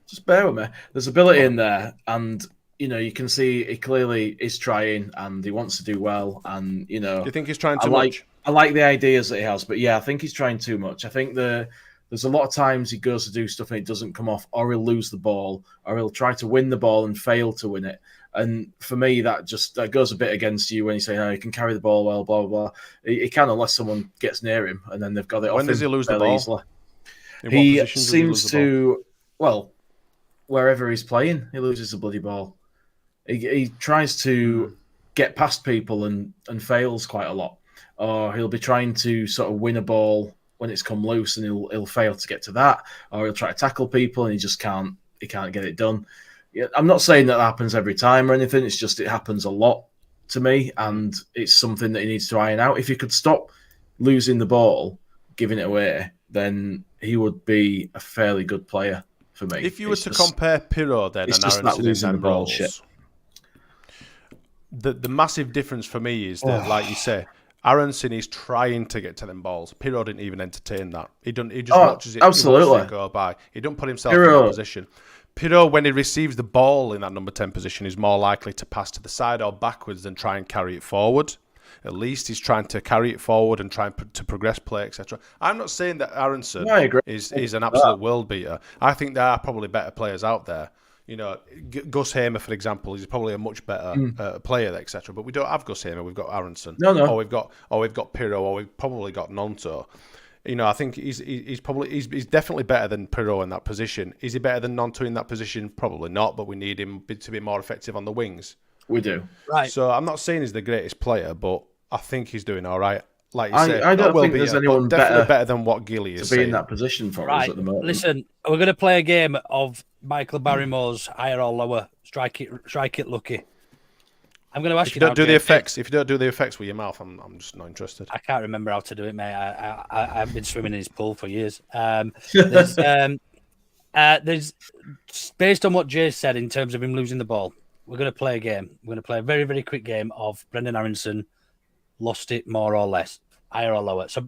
Just bear with me. There's ability in there, and you can see he clearly is trying, and he wants to do well, and Do you think he's trying too much? I like the ideas that he has, but yeah, I think he's trying too much. I think there's a lot of times he goes to do stuff and it doesn't come off, or he'll lose the ball, or he'll try to win the ball and fail to win it. And for me, that goes a bit against you when you say, he can carry the ball well, blah, blah, blah. He can, unless someone gets near him, and then they've got it off him. When does he lose the ball? Easily. He seems to, wherever he's playing, he loses the bloody ball. He tries to get past people and fails quite a lot. Or he'll be trying to sort of win a ball when it's come loose, and he'll fail to get to that. Or he'll try to tackle people, and he just can't get it done. Yeah, I'm not saying that happens every time or anything. It's just it happens a lot to me, and it's something that he needs to iron out. If he could stop losing the ball, giving it away, then he would be a fairly good player for me. If you were to compare Pirro then and Aaronson in them roles, the massive difference for me is that, like you say, Aaronson is trying to get to them balls. Pirro didn't even entertain that. He just watches it. Absolutely. He watches it go by. He don't put himself in that position. Pirro, when he receives the ball in that number 10 position, is more likely to pass to the side or backwards than try and carry it forward. At least he's trying to carry it forward and try to progress play, etc. I'm not saying that Aaronson is an absolute world beater. I think there are probably better players out there. Gus Hamer, for example, is probably a much better player, etc. But we don't have Gus Hamer. We've got Aaronson. No. Or we've got Pirro, or we've probably got Nanto. I think he's definitely better than Pirro in that position. Is he better than Nanto in that position? Probably not, but we need him to be more effective on the wings. We do. Right. So I'm not saying he's the greatest player, but I think he's doing all right. Like you say, I don't think there's anyone better than what Gilly is to be in that position for us at the moment. Listen, we're going to play a game of Michael Barrymore's higher or lower. Strike it lucky. I'm going to ask you. If you don't do the effects with your mouth, I'm just not interested. I can't remember how to do it, mate. I've been swimming in his pool for years. There's based on what Jay said in terms of him losing the ball, we're going to play a game. We're going to play a very, very quick game of Brendan Aaronson lost it more or less, higher or lower. So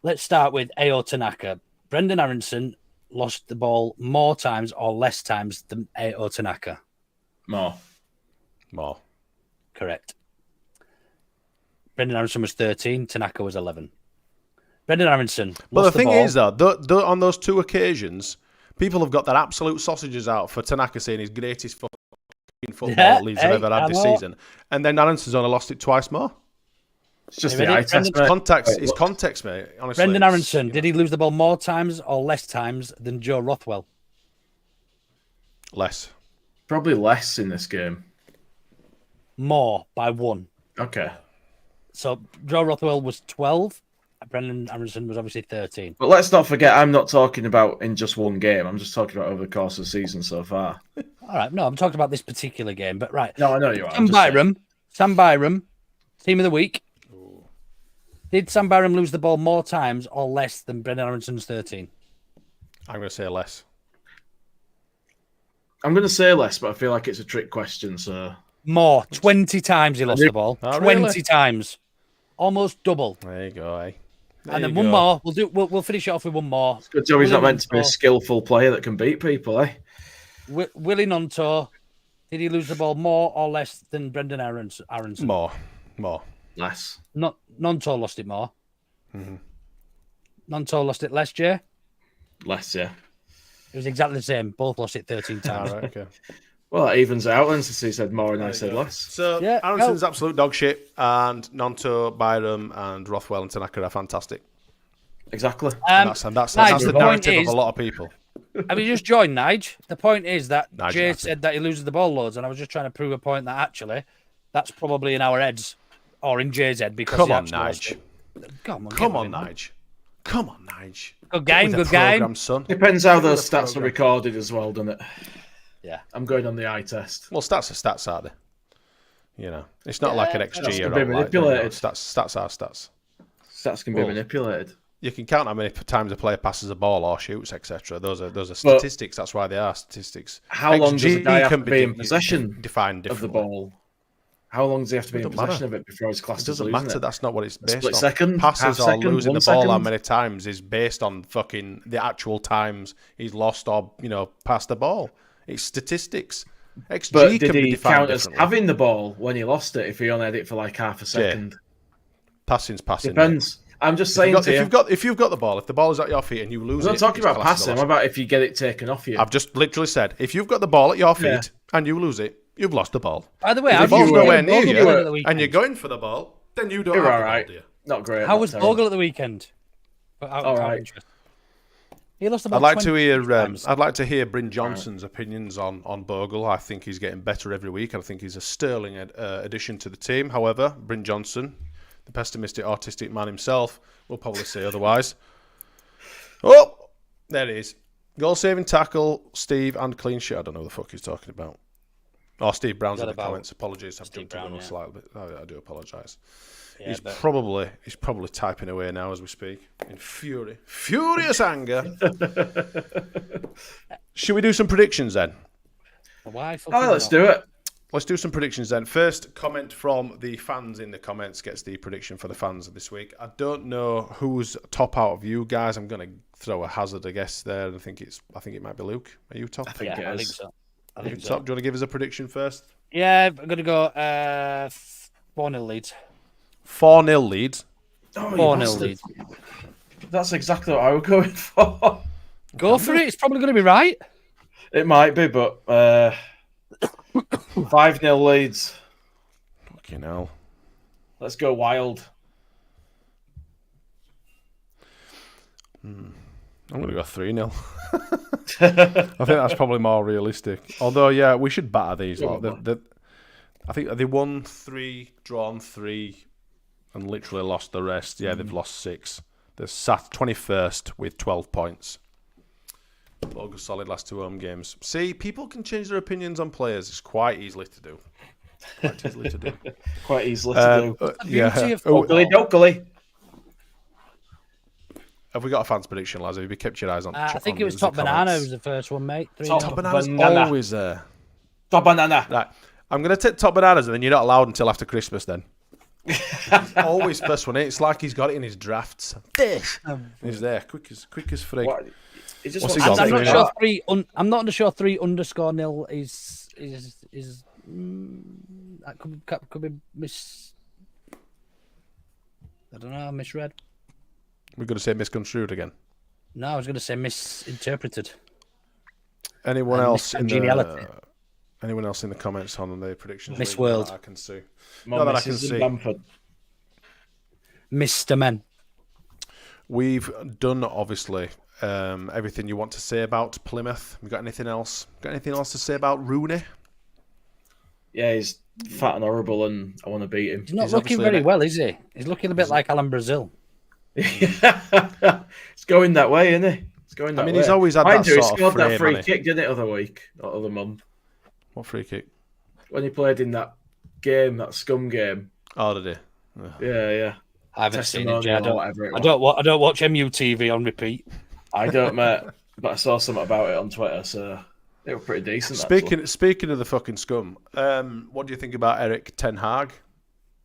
let's start with Ao Tanaka. Brendan Aaronson lost the ball more times or less times than Ao Tanaka? More. Correct. Brendan Aaronson was 13, Tanaka was 11. Brendan Aaronson. But lost the thing ball. is, though, on those two occasions, People have got their absolute sausages out for Tanaka saying his greatest fucking football that Leeds have ever had this season. And then Aaronson's only lost it twice more. It's just the eye test, mate. It's context, mate. Honestly, Brendan Aaronson, did he lose the ball more times or less times than Joe Rothwell? Less. Probably less in this game. More by 1. Okay. So Joe Rothwell was 12. Brendan Aaronson was obviously 13. But let's not forget, I'm not talking about in just one game. I'm just talking about over the course of the season so far. All right, no, I'm talking about this particular game, but right. No, I know you are. Sam Byram, team of the week. Ooh. Did Sam Byram lose the ball more times or less than Brendan Aaronson's 13? I'm going to say less. I'm going to say less, but I feel like it's a trick question, so... More. 20 times he lost the ball. Oh, 20 really? times. Almost double. There you go, eh? And then one more. We'll finish it off with one more. It's good job he's not meant to be a skillful player that can beat people, eh? Willie Nonto, did he lose the ball more or less than Brendan Aaronson? More. Less. Nonto lost it more. Mm-hmm. Nonto lost it less, Jay? Less, yeah. It was exactly the same. Both lost it 13 times. All right, okay. Well, that evens it out then, since he said more and I said less. So, Yeah, Aaronson's absolute dog shit, and Nonto, Byram, and Rothwell and Tanaka are fantastic. Exactly. That's the narrative of a lot of people. Have you just joined, Nige? The point is that Nige Jay said that he loses the ball loads, and I was just trying to prove a point that actually that's probably in our heads or in Jay's head because Come on, Nige. Come on, Nige. Come on, Nige. Good game. Son. Depends how those stats are recorded as well, doesn't it? Yeah. I'm going on the eye test. Well, stats are stats, aren't they? You know, it's not like an XG Stats or can be manipulated. Stats are stats. Stats can be manipulated. You can count how many times a player passes a ball or shoots, etc. Those are statistics. That's why they are statistics. How long does a guy have to be in possession of the ball? How long does he have to be in possession of it before his class doesn't matter? It? That's not what it's based split on. Second, passes or second, losing the 1 ball how second. many times is based on fucking the actual times he's lost or passed the ball. It's statistics. XG But can did be he defined count as differently. having the ball when he lost it if he only had it for like half a second? Passing's passing. Depends. I'm just saying if you've got the ball, if the ball is at your feet and you lose it, I'm not talking about passing. I'm about if you get it taken off you. I've just literally said if you've got the ball at your feet and you lose it, you've lost the ball. By the way, if the ball's nowhere near you and you're going for the ball, then you don't have all the right. ball, do you? Not great. How was Bogle at the weekend? All right. He lost the ball I'd like to 20 hear. times. I'd like to hear Bryn Johnson's opinions on Bogle. I think he's getting better every week. I think he's a sterling addition to the team. However, Bryn Johnson, the pessimistic, autistic man himself, will probably say otherwise. Oh, there it is. Goal saving tackle, Steve, and clean sheet. I don't know what the fuck he's talking about. Oh, Steve Brown's in the comments. Apologies, I've jumped in a slightly bit. I do apologise. Yeah, he's probably typing away now as we speak in furious anger. Should we do some predictions then? Let's do it. Let's do some predictions then. First comment from the fans in the comments gets the prediction for the fans of this week. I don't know who's top out of you guys. I'm going to throw a hazard, I guess, there. I think it might be Luke. Are you top? I think so. Top. Do you want to give us a prediction first? Yeah, I'm going to go 4-0 lead. 4-0 lead. 4-0 lead. That's exactly what I was going for. Go for it. It's probably going to be right. It might be, but 5-0 leads. Fucking hell. Let's go wild. I'm going to go 3-0. I think that's probably more realistic. Although, yeah, we should batter these lot. I think they won 3, drawn 3, and literally lost the rest. Yeah, they've lost 6. They're sat 21st with 12 points. Bogus solid last 2 home games. See, people can change their opinions on players. It's quite easily to do. Quite easily to do. Yeah. Ugly. Have we got a fans prediction, lads? Have you kept your eyes on? I think it was Top Banana who was the first one, mate. Top Banana's always there. Top Banana. Right. I'm going to take Top Bananas, and then you're not allowed until after Christmas then. Always first one. It's like he's got it in his drafts. He's there, quick as frig. I'm not sure 3_0 is that could be I don't know, misread. We're going to say misconstrued again. No, I was going to say misinterpreted. Anyone else in Congeniality. anyone else in the comments on the predictions? Miss league World. that I can see. More Not that I misses can than see. Bamford. Mr. Men. We've done obviously everything you want to say about Plymouth. We got anything else? Got anything else to say about Rooney? Yeah, he's fat and horrible, and I want to beat him. He's not He's looking obviously very an- well, is he? He's looking a bit like Alan Brazil. It's going that way, isn't he? It's going that way. he's always had Mind that you, he sort of scored frame, that free hasn't he? kick, didn't it, other week, or other month, What free kick? when he played in that game, that scum game. Oh, did he? Ugh. Yeah. I haven't seen it. Testimonial Jay. or whatever it was. I don't watch MUTV on repeat. I don't, mate. But I saw something about it on Twitter, so they were pretty decent. actually. Speaking of the fucking scum, what do you think about Eric Ten Hag?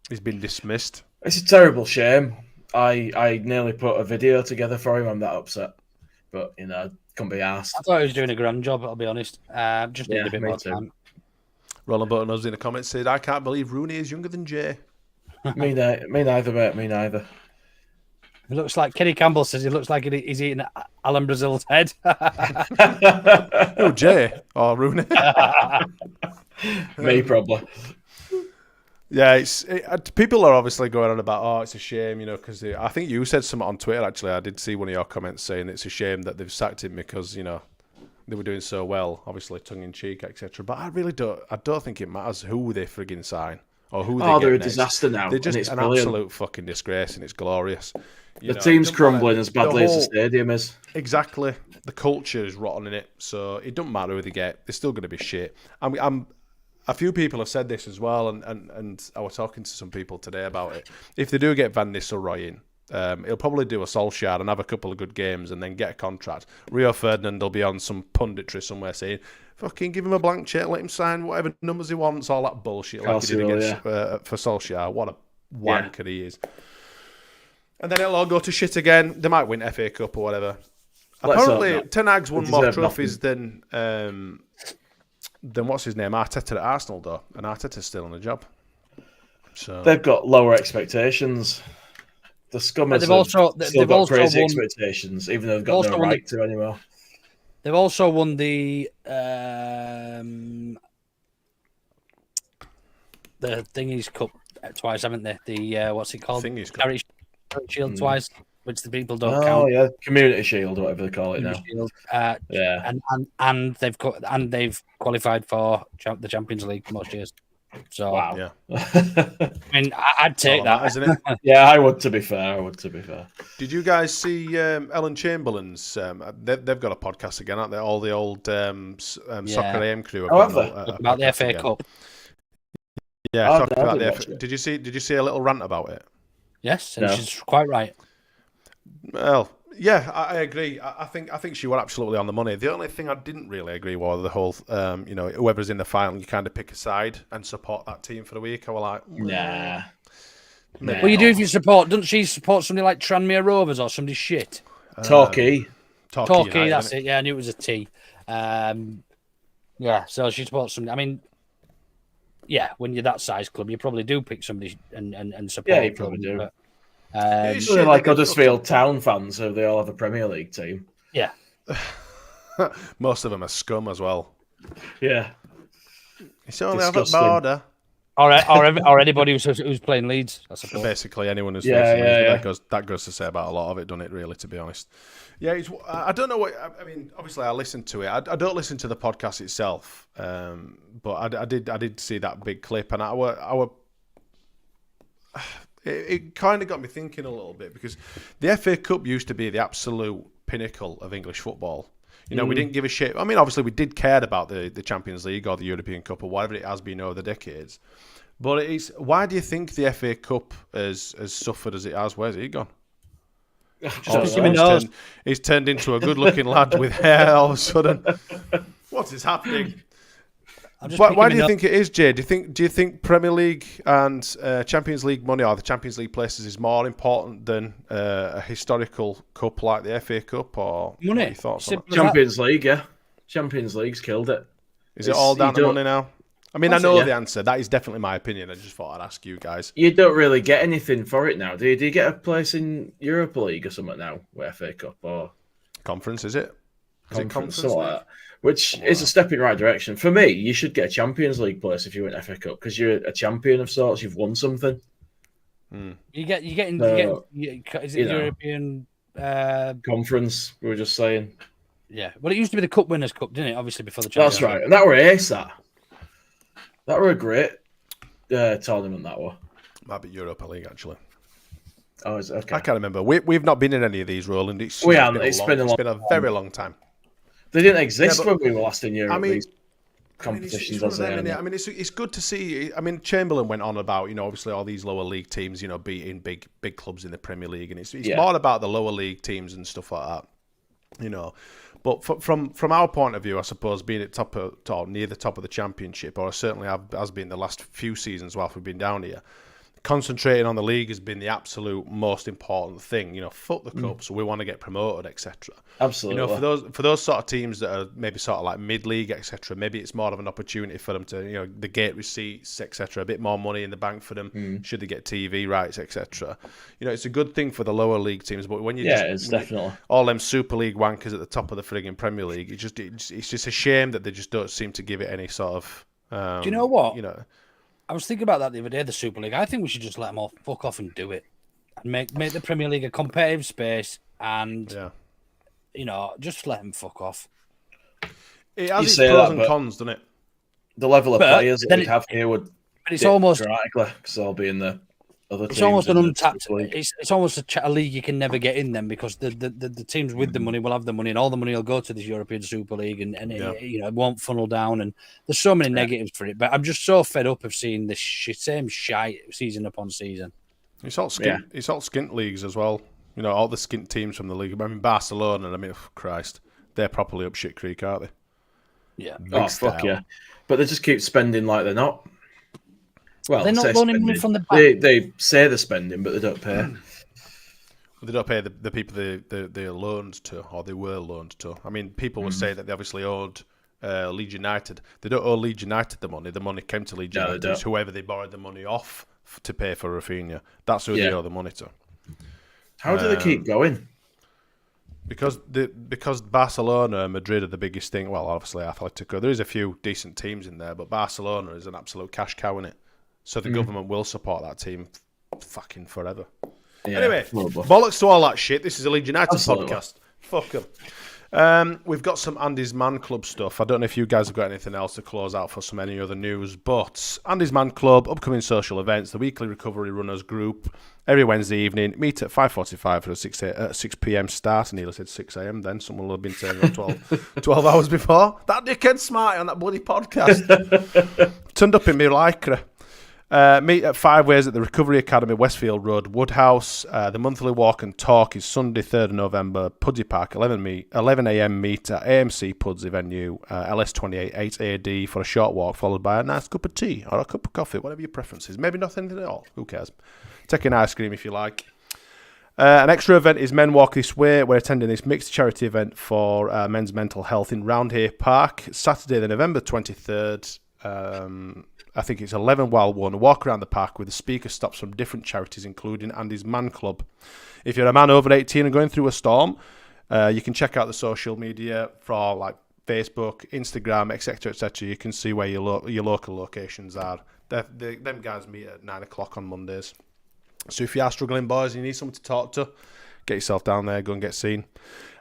He's been dismissed. It's a terrible shame. I nearly put a video together for him. I'm that upset, but couldn't be asked. I thought he was doing a grand job, I'll be honest. Just need a bit me more too. time. Roland Buttonose in the comments said, "I can't believe Rooney is younger than Jay." Me neither, mate. Me neither. He looks like Kenny Campbell says he looks like he's eating Alan Brazil's head. Oh, Jay or Rooney? Me probably. Yeah, people are obviously going on about, oh, it's a shame, because I think you said something on Twitter, actually. I did see one of your comments saying it's a shame that they've sacked him because, they were doing so well, obviously tongue-in-cheek, etc. But I don't think it matters who they frigging sign or who they get they're a next. disaster now. They're just and it's an brilliant. absolute fucking disgrace, and it's glorious. The team's crumbling as badly as the stadium is. Exactly. The culture is rotten in it, so it doesn't matter who they get. They're still going to be shit. A few people have said this as well, and I was talking to some people today about it. If they do get Van Nistelrooy in, he'll probably do a Solskjaer and have a couple of good games and then get a contract. Rio Ferdinand will be on some punditry somewhere saying, fucking give him a blank check, let him sign whatever numbers he wants, all that bullshit like he did against for Solskjaer. What a wanker he is. And then it'll all go to shit again. They might win FA Cup or whatever. Apparently, Ten Hag's won more trophies than what's his name, Arteta at Arsenal, though. And Arteta's still on the job. So They've got lower expectations. The Scummers have still got crazy expectations, even though they've got no right to anymore. They've also won the Thingies Cup twice, haven't they? The what's it called? Thingies Cup. Charity Shield twice, which the people don't count. Oh yeah, Community Shield, whatever they call it now. Shield. Yeah, and they've qualified for the Champions League most years. So wow. Yeah. I mean, I'd take that, isn't it? Yeah, I would. To be fair, Did you guys see Ellen Chamberlain's? They've got a podcast again, aren't they? All the old Soccer AM crew. Have they? About the FA Cup. Yeah, talking about the FA. Did you see a little rant about it? Yes, and she's quite right. Well, yeah, I agree. I think she was absolutely on the money. The only thing I didn't really agree was the whole, whoever's in the final, you kind of pick a side and support that team for the week. I was like, nah. Well, you do if you support. Doesn't she support somebody like Tranmere Rovers or somebody shit? Torquay, United, that's it. Yeah, I knew it was a T. Yeah, so she supports somebody. I mean, yeah, when you're that size club, you probably do pick somebody and support. Yeah, you probably do. But, it's really like Huddersfield Town fans, so they all have a Premier League team. Yeah. Most of them are scum as well. Yeah. It's only have a border. Or anybody who's playing Leeds, I suppose. Basically, anyone who's that goes to say about a lot of it, doesn't it? Really, to be honest. Yeah, I don't know what I mean. Obviously, I listened to it. I don't listen to the podcast itself, but I did see that big clip, and it kind of got me thinking a little bit, because the FA Cup used to be the absolute pinnacle of English football. We didn't give a shit. I mean, obviously, we did care about the Champions League or the European Cup or whatever it has been over the decades. But why do you think the FA Cup has suffered as it has? Where's he gone? He's turned into a good-looking lad with hair all of a sudden. What is happening? Why do you think it is, Jay? Do you think Premier League and Champions League money, or the Champions League places, is more important than a historical cup like the FA Cup? Or money? What are your thoughts on that? Champions League, yeah. Champions League's killed it. Is it all down to money now? I mean, I know the answer. That is definitely my opinion. I just thought I'd ask you guys. You don't really get anything for it now, do you? Do you get a place in Europa League or something now with FA Cup or Conference? Is it? Is it conference? Like that? which is a step in the right direction. For me, you should get a Champions League place if you win FA Cup because you're a champion of sorts. You've won something. Is it European conference? We were just saying. Yeah, well, it used to be the Cup Winners' Cup, didn't it? Obviously, before the Champions That's right, and that were ace. That were a great tournament. That were. Might be Europa League actually. Oh, is it? Okay. I can't remember. We've not been in any of these, Roland. It's haven't. It's been a very long time. They didn't exist when we were last in Europe. These competitions, it's good to see. I mean, Chamberlain went on about obviously all these lower league teams, beating big clubs in the Premier League, and it's more about the lower league teams and stuff like that, But from our point of view, I suppose being at near the top of the Championship, or certainly has been the last few seasons whilst we've been down here, concentrating on the league has been the absolute most important thing. Fuck the cup, so we want to get promoted, etc. Absolutely. For those sort of teams that are maybe sort of like mid-league, etc. Maybe it's more of an opportunity for them to, the gate receipts, etc. A bit more money in the bank for them. Should they get TV rights, etc. It's a good thing for the lower league teams. But when it's definitely all them Super League wankers at the top of the frigging Premier League, it's just a shame that they just don't seem to give it any sort of. Do you know what? I was thinking about that the other day, the Super League. I think we should just let them all fuck off and do it. And make the Premier League a competitive space and, just let them fuck off. It has its pros and cons, doesn't it? The level of players that we'd have here would it's almost dramatically because they'll be in the other teams. It's almost an untapped league. It's almost a league you can never get in then because the teams with the money will have the money and all the money will go to this European Super League and it won't funnel down and there's so many negatives for it. But I'm just so fed up of seeing this same shite season upon season. It's all skint leagues as well. All the skint teams from the league. I mean Barcelona. Christ, they're properly up shit creek, aren't they? Yeah. Oh fuck yeah! But they just keep spending like they're not. Well, they're not loaning money from the bank. They say they're spending, but they don't pay. They don't pay the people they're loaned to, or they were loaned to. I mean, people would say that they obviously owed Leeds United. They don't owe Leeds United the money. The money came to Leeds United. It's whoever they borrowed the money off to pay for Rafinha. That's who they owe the money to. How do they keep going? Because Barcelona and Madrid are the biggest thing. Well, obviously Atletico. There is a few decent teams in there, but Barcelona is an absolute cash cow in it. So the government will support that team fucking forever. Yeah, anyway, bollocks to all that shit. This is a Leeds United podcast. Fuck them. We've got some Andy's Man Club stuff. I don't know if you guys have got anything else to close out for some any other news, but Andy's Man Club, upcoming social events, the weekly recovery runners group, every Wednesday evening, meet at 5:45 for a 6 p.m. start. And Neil said 6 a.m. then. Someone will have been saying 12 hours before. That dickhead Smarty on that bloody podcast. Turned up in my Lycra. Meet at 5 Ways at the Recovery Academy, Westfield Road, Woodhouse. The monthly walk and talk is Sunday, 3rd of November, Pudsey Park, 11 a.m. meet at AMC Pudsey venue, LS28 8AD for a short walk, followed by a nice cup of tea or a cup of coffee, whatever your preference is. Maybe nothing at all. Who cares? Take an ice cream if you like. An extra event is Men Walk This Way. We're attending this mixed charity event for men's mental health in Roundhay Park, Saturday, the November 23rd. I think it's 11 while one. Walk around the park with the speaker stops from different charities, including Andy's Man Club. If you're a man over 18 and going through a storm, you can check out the social media for like Facebook, Instagram, etc., etc. You can see where your local locations are. Them guys meet at 9 o'clock on Mondays. So if you are struggling, boys, and you need someone to talk to, get yourself down there, go and get seen.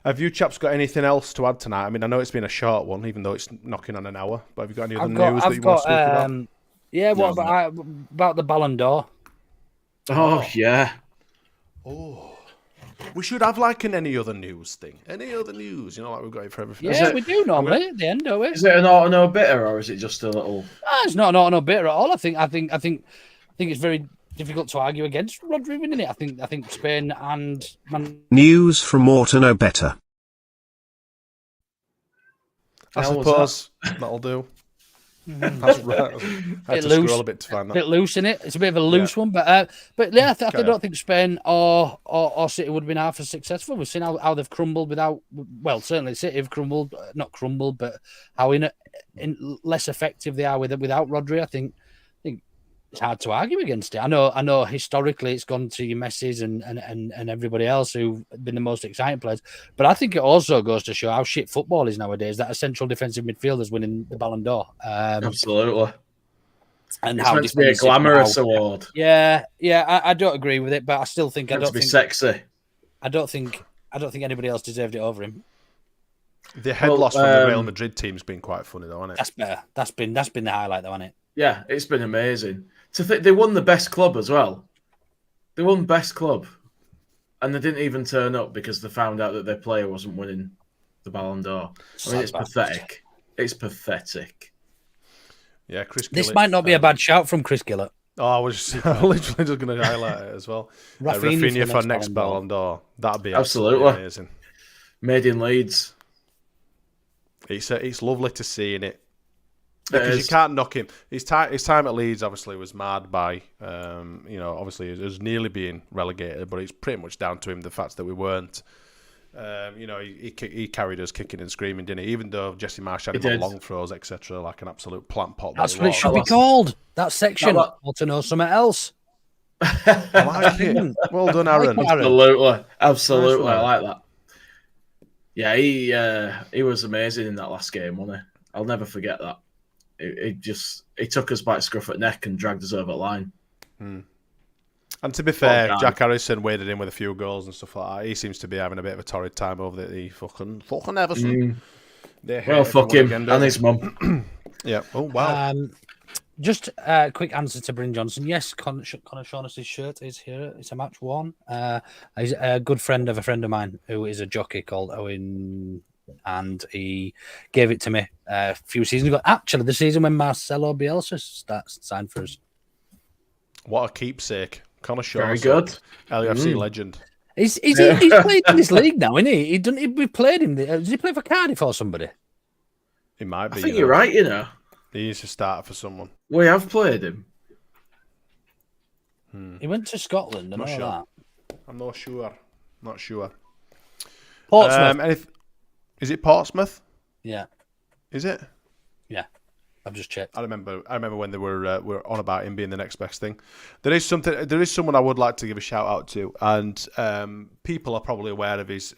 Have you chaps got anything else to add tonight? I mean, I know it's been a short one, even though it's knocking on an hour. But have you got any other news that you want to speak about? Yeah, what about the Ballon d'Or? Oh, yeah. Oh. We should have like an any other news thing. Any other news, like we've got it for everything. Yeah, we do normally at the end, don't we? Is it an auto bitter or is it just a little? It's not an auto bitter at all. I think it's very difficult to argue against Rodri winning it. I think Spain and news from Auto Better. I suppose that'll do. That's right. I had to scroll a bit to find that. A bit loose in it. It's a bit of a loose one, but yeah, I don't think Spain or City would have been half as successful. We've seen how they've crumbled certainly City have crumbled, not crumbled, but how in less effective they are without Rodri. I think it's hard to argue against it. I know. Historically, it's gone to your Messis and everybody else who've been the most exciting players. But I think it also goes to show how shit football is nowadays. That a central defensive midfielder is winning the Ballon d'Or. Absolutely. And It's how meant to be a defensive glamorous now. award. Yeah. I don't agree with it, but I still think It's meant to be sexy. I don't think anybody else deserved it over him. The head loss from the Real Madrid team's been quite funny, though, hasn't it? That's better. That's been the highlight, though, hasn't it? Yeah, it's been amazing. To think they won the best club as well. They won best club, and they didn't even turn up because they found out that their player wasn't winning the Ballon d'Or. I mean, it's pathetic. It's pathetic. Yeah, Chris. This Gillett, might not be a bad shout from Chris Gillett. Oh, I was literally just going to highlight it as well. Rafinha for next Ballon d'Or. That'd be absolutely amazing. Made in Leeds. It's lovely to see in it. Because you can't knock him. His time at Leeds obviously was marred by, obviously it was nearly being relegated, but it's pretty much down to him, the fact that we weren't. He carried us kicking and screaming, didn't he? Even though Jesse Marsh had him on long throws, etc., like an absolute plant pot. That's what it should be called. That section. Or to know something else. I like it. Well done, Aaron. Absolutely. I like that. Yeah, he was amazing in that last game, wasn't he? I'll never forget that. He took us by the scruff at neck and dragged us over the line. And to be fair, Jack Harrison waded in with a few goals and stuff like that. He seems to be having a bit of a torrid time over the fucking Everson. Well, fuck him and his mum. Yeah. Oh wow. Just a quick answer to Bryn Johnson. Yes, Connor Shaughnessy's shirt is here. It's a match worn. He's a good friend of a friend of mine who is a jockey called Owen, and he gave it to me a few seasons ago. Actually, the season when Marcelo Bielsa signed for us. What a keepsake. Connor Shaughnessy. Very good. LUFC legend. He's played in this league now, isn't he? We played him. Does he play for Cardiff or somebody? He might be. I think you're right, He used to start for someone. We have played him. He went to Scotland and all that. I'm not sure. Not sure. Portsmouth. Is it Portsmouth? Yeah. Is it? Yeah. I've just checked. I remember when they were on about him being the next best thing. There is someone I would like to give a shout out to, and people are probably aware of his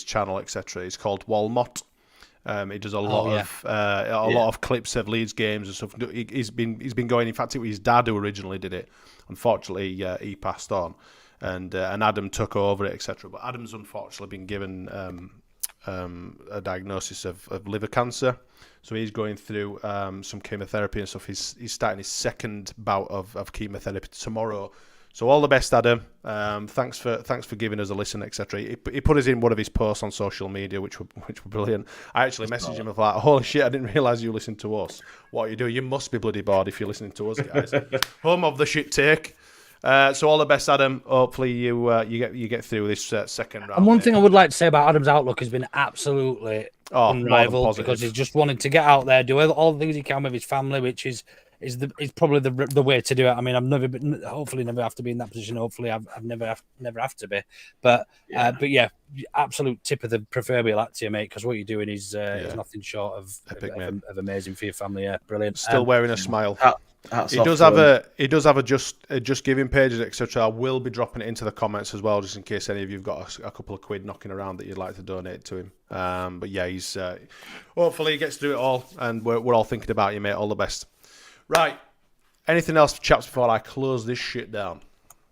channel, etc. It's called Walmot. He does a lot of clips of Leeds games and stuff. He's been going. In fact, it was his dad who originally did it. Unfortunately, he passed on, and Adam took over it, etc. But Adam's unfortunately been given a diagnosis of liver cancer, so he's going through some chemotherapy and stuff. He's starting his second bout of chemotherapy tomorrow. So all the best, Adam. Thanks for giving us a listen, etc. He put us in one of his posts on social media, which were brilliant. I actually messaged him of like, holy shit, I didn't realise you listened to us. What are you doing? You must be bloody bored if you're listening to us, guys. Home of the shit take. So all the best, Adam. Hopefully you get through this second round. And one thing I would like to say about Adam's outlook has been absolutely unrivaled, because he's just wanting to get out there, do all the things he can with his family, which is probably the way to do it. I mean, I've never been, hopefully never have to be in that position. Hopefully I've never have to be. But yeah, absolute tip of the proverbial hat to you, mate, because what you're doing is nothing short of amazing for your family. Yeah, brilliant. Still wearing a smile. He does have a just giving pages, etc. I will be dropping it into the comments as well, just in case any of you've got a couple of quid knocking around that you'd like to donate to him. But yeah, he's hopefully he gets through it all, and we're all thinking about you, mate. All the best. Right. Anything else, chaps, before I close this shit down?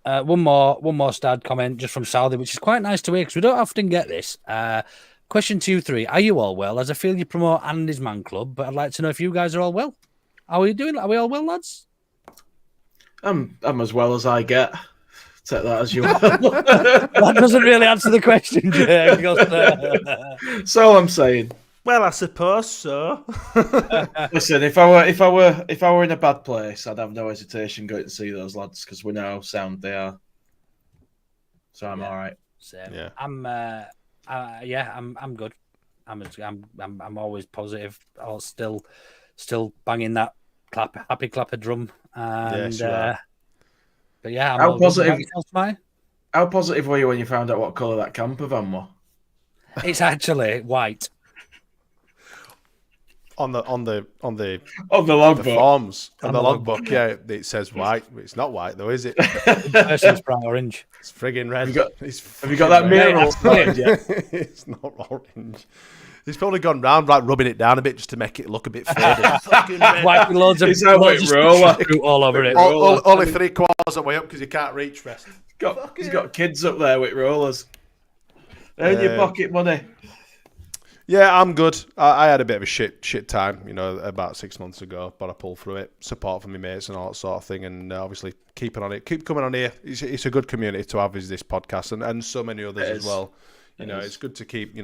One more stat comment just from Saudi, which is quite nice to hear because we don't often get this. Question 2, 3. Are you all well? As I feel you promote Andy's Man Club, but I'd like to know if you guys are all well. How are you doing? Are we all well, lads? I'm as well as I get. Take that as you will. That doesn't really answer the question, Jay. That's all I'm saying. Well, I suppose so. Listen, if I were in a bad place, I'd have no hesitation going to see those lads because we know how sound they are. So I'm all right. Same. Yeah. I'm good. I'm always positive. I'll still banging that happy clapper drum. And, but yeah, I'm how positive? How positive were you when you found out what colour that camper van was? It's actually white. on the the the logbook. forms on the logbook. Yeah, it says white. It's not white though, is it? Versus bright orange. It's friggin' red. Have you got that mirror outside yet? It's not orange. He's probably gone round like rubbing it down a bit just to make it look a bit faded. Fucking red. Wiping loads of roller all over it. Only 3/4 of the way up because you can't reach rest. He's got kids up there with rollers. Earn your pocket money. Yeah, I'm good. I had a bit of a shit time, about 6 months ago, but I pulled through it. Support from my mates and all that sort of thing, and obviously keep coming on here. It's a good community to have, is this podcast, and so many others as well. It's good to keep,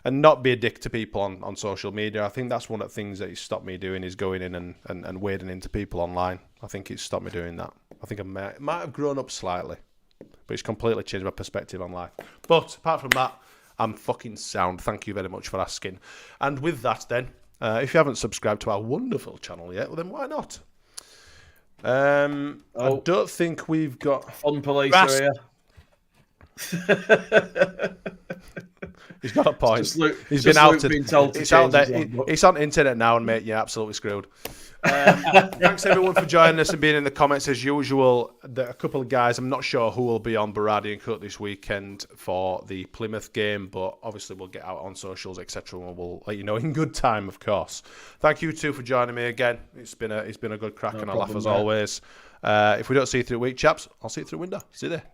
and not be a dick to people on social media. I think that's one of the things that it's stopped me doing is going in and wading into people online. I think it's stopped me doing that. I think I might have grown up slightly, but it's completely changed my perspective on life. But apart from that, I'm fucking sound. Thank you very much for asking. And with that then, if you haven't subscribed to our wonderful channel yet, well then why not? I don't think we've got... Fun police area. He's got a point. He's been outed. It's out there. It's on the internet now, and mate, you're absolutely screwed. Thanks everyone for joining us and being in the comments as usual. A couple of guys, I'm not sure who will be on Baradi and Cook this weekend for the Plymouth game, but obviously we'll get out on socials, etc. and we'll let you know in good time, of course. Thank you two for joining me again. It's been a good crack and a laugh as always. If we don't see you through the week, chaps, I'll see you through the window. See you there.